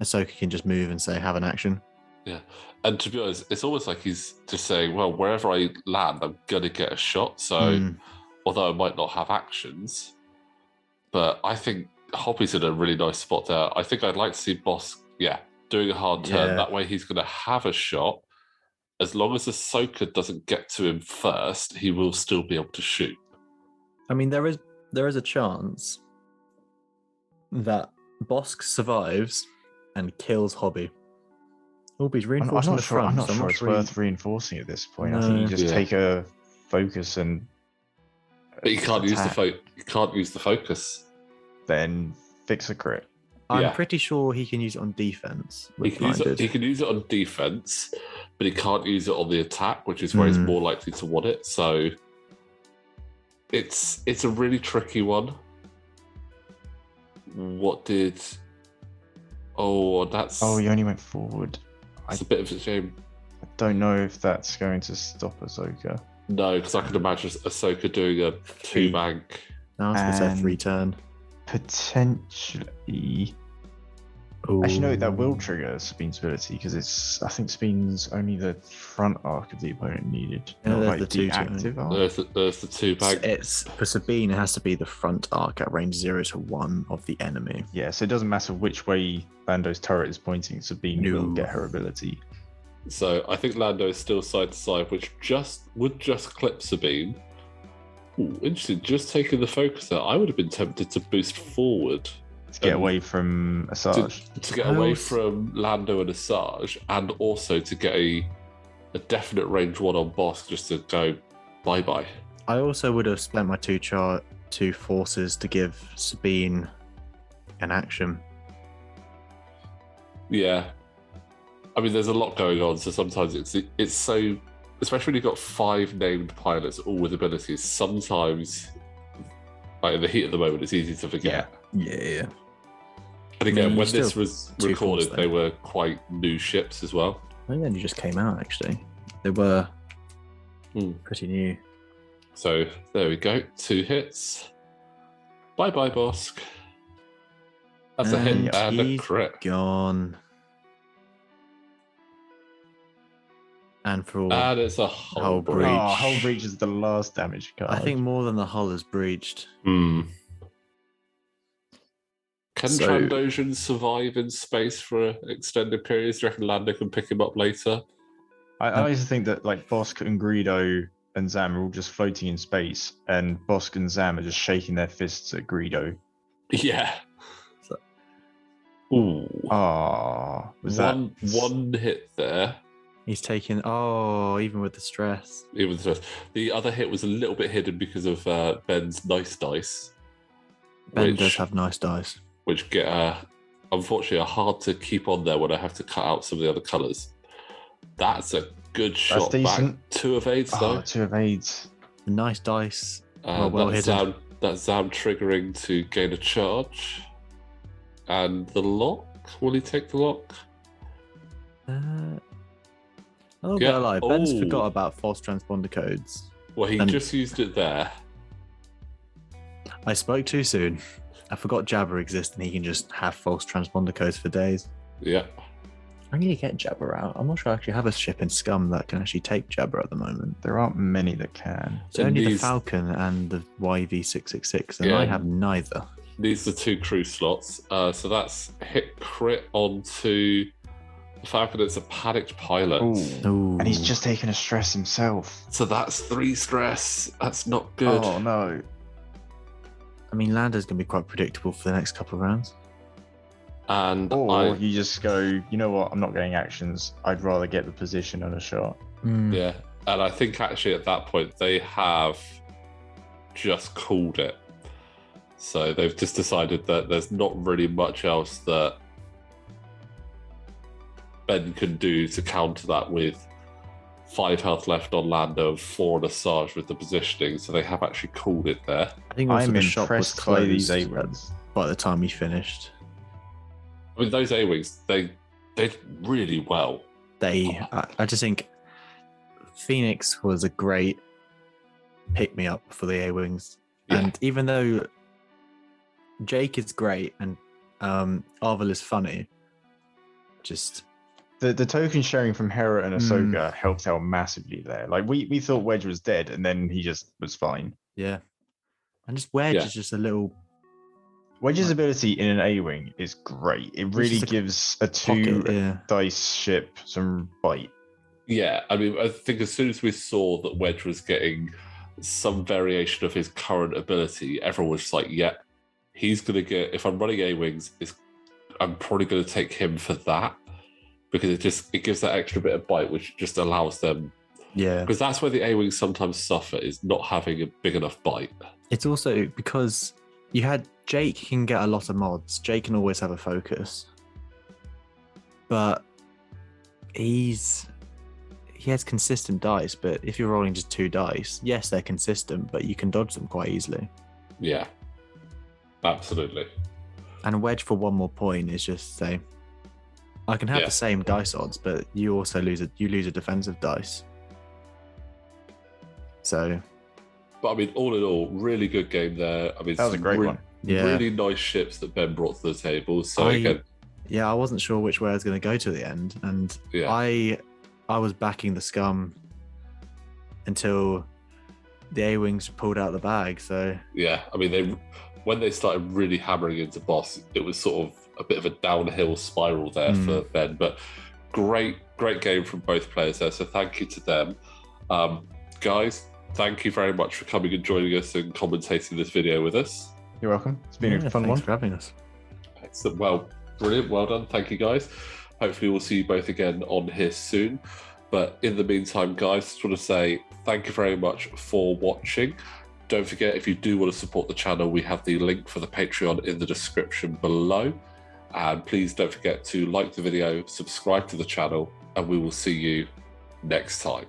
Ahsoka can just move and say, have an action.
Yeah. And to be honest, it's almost like he's just saying, well, wherever I land, I'm going to get a shot. So although I might not have actions, but I think Hobby's in a really nice spot there. I think I'd like to see Boss, doing a hard turn.
Yeah.
That way he's going to have a shot. as long as Ahsoka doesn't get to him first, he will still be able to shoot.
I mean, there is a chance that Bosk survives and kills Hobby. Hobby's
I'm
reinforcing
not
the
sure.
front.
I'm not
so
sure it's
really-
worth reinforcing at this point. I think you
No.
just
Yeah.
take a focus and.
But you can't use the
attack,
you can't use the focus.
Then fix a crit.
I'm
Yeah.
pretty sure he can use it on defense.
He
With
can, use it,
blinded.
he can use it on defense, but he can't use it on the attack, which is where he's more likely to want it. So it's a really tricky one. What did? Oh, that's.
Oh, he only went forward.
It's a bit of a shame.
I don't know if that's going to stop Ahsoka.
No, because I could imagine Ahsoka doing a
Three.
2-bank.
I was going to say
And-
3-turn.
Potentially. Actually, no, that will trigger Sabine's ability because I think Sabine's only the front arc of the opponent needed,
Yeah,
not
there's
like
the
the
two to-
active arc.
There's the 2-bank.
It's for Sabine. It has to be the front arc at range 0 to 1 of the enemy.
Yeah, so it doesn't matter which way Lando's turret is pointing, Sabine will
No.
get her ability.
So I think Lando is still side to side, which would just clip Sabine. Ooh, interesting. Just taking the focus out, I would have been tempted to boost forward
To get
Um,
away from Asajj.
to get
I
away
was-
from Lando and Asajj, and also to get a definite range 1 on Bosk, just to go bye bye.
I also would have spent my two forces to give Sabine an action.
Yeah, I mean, there's a lot going on, so sometimes it's so, especially when you've got 5 named pilots all with abilities. Sometimes, like in the heat of the moment, it's easy to forget.
Yeah.
And again,
you
when
still
this was
two
recorded,
force
they
there.
were quite new ships as well.
I think they just came out actually. They were pretty new.
So there we go, 2 hits. Bye bye, Bosk. That's a hit
And
and a
he's
crit.
Gone. And for all,
And it's a
Hull
whole
breach.
breach.
Oh, Hull Breach is the last damage card.
I think more than the hull is breached.
Can
So-
Trandoshan survive in space for an extended period? Do you reckon Lando can pick him up later?
I always think that like Bosk and Greedo and Zam are all just floating in space, and Bosk and Zam are just shaking their fists at Greedo.
Yeah.
So-
Ooh.
Ah, was that
One hit there.
He's taken. Even with the stress.
Even the other hit was a little bit hidden because of Ben's nice dice,
Ben does have nice dice.
which get unfortunately are hard to keep on there when I have to cut out some of the other colours. That's a good shot back.
decent.
2 evades though.
Oh, 2 evades.
Nice dice. well
That's
hidden.
Zam triggering to gain a charge. And the lock? Will he take the lock?
Oh,
Yeah.
yeah. Lie. Ben's
Oh.
forgot about false transponder codes.
Well, he
And-
just used it there.
I spoke too soon. I forgot Jabber exists and he can just have false transponder codes for days.
Yeah.
I need to get Jabber out. I'm not sure I actually have a ship in Scum that can actually take Jabber at the moment.
There aren't many that can.
It's only the
these-
Falcon and the YV666, and
Yeah.
I have neither.
These are 2 crew slots. So that's hit crit onto the Falcon. It's a panicked pilot.
Ooh.
Ooh.
And he's just taking a stress himself.
So that's 3 stress. That's not good.
Oh no.
I mean, Lando's going to be quite predictable for the next couple of rounds.
And
Or you just go, you know what, I'm not getting actions. I'd rather get the position on a shot.
yeah. And I think actually at that point they have just called it. So they've just decided that there's not really much else that Ben can do to counter that with 5 health left on Lando and 4 on Asajj with the positioning. So they have actually called it there.
I think also
I'm
the shop was
impressed by these
closed
A-Wings.
by the time he finished.
I mean, those A-Wings, they did really well.
I just think Phoenix was a great pick-me-up for the A-Wings.
Yeah.
And even though Jake is great and Arvel is funny, just...
The token sharing from Hera and Ahsoka helped out massively there. Like we thought Wedge was dead, and then he just was fine.
Yeah. And just Wedge
Yeah.
is just a little...
Wedge's ability in an A-wing is great. It really
just a
gives a
pocket,
2
yeah.
dice ship some bite.
Yeah, I mean, I think as soon as we saw that Wedge was getting some variation of his current ability, everyone was just like, yeah, he's going to get, if I'm running A-Wings, I'm probably going to take him for that, because it gives that extra bit of bite, which just allows them.
Yeah.
Because that's where the A-Wings sometimes suffer, is not having a big enough bite.
It's also because Jake can get a lot of mods. Jake can always have a focus. But he has consistent dice, but if you're rolling just 2 dice, yes, they're consistent, but you can dodge them quite easily.
Yeah, absolutely.
And Wedge for 1 more point is just say, I can have the same dice odds, but you also lose a defensive dice. So,
but I mean, all in all, really good game there. I mean,
that was a great one.
Yeah,
really nice ships that Ben brought to the table. So
I wasn't sure which way I was going to go to the end, and I was backing the Scum until the A-Wings pulled out the bag. So
yeah, I mean, when they started really hammering into boss, it was sort of a bit of a downhill spiral there for Ben. But great game from both players there. So thank you to them, guys. Thank you very much for coming and joining us and commentating this video with us.
You're welcome. It's been a fun one.
Thanks for having us.
Excellent. Well, brilliant. Well done. Thank you, guys. Hopefully we'll see you both again on here soon. But in the meantime, guys, just want to say thank you very much for watching. Don't forget, if you do want to support the channel, we have the link for the Patreon in the description below. And please don't forget to like the video, subscribe to the channel, and we will see you next time.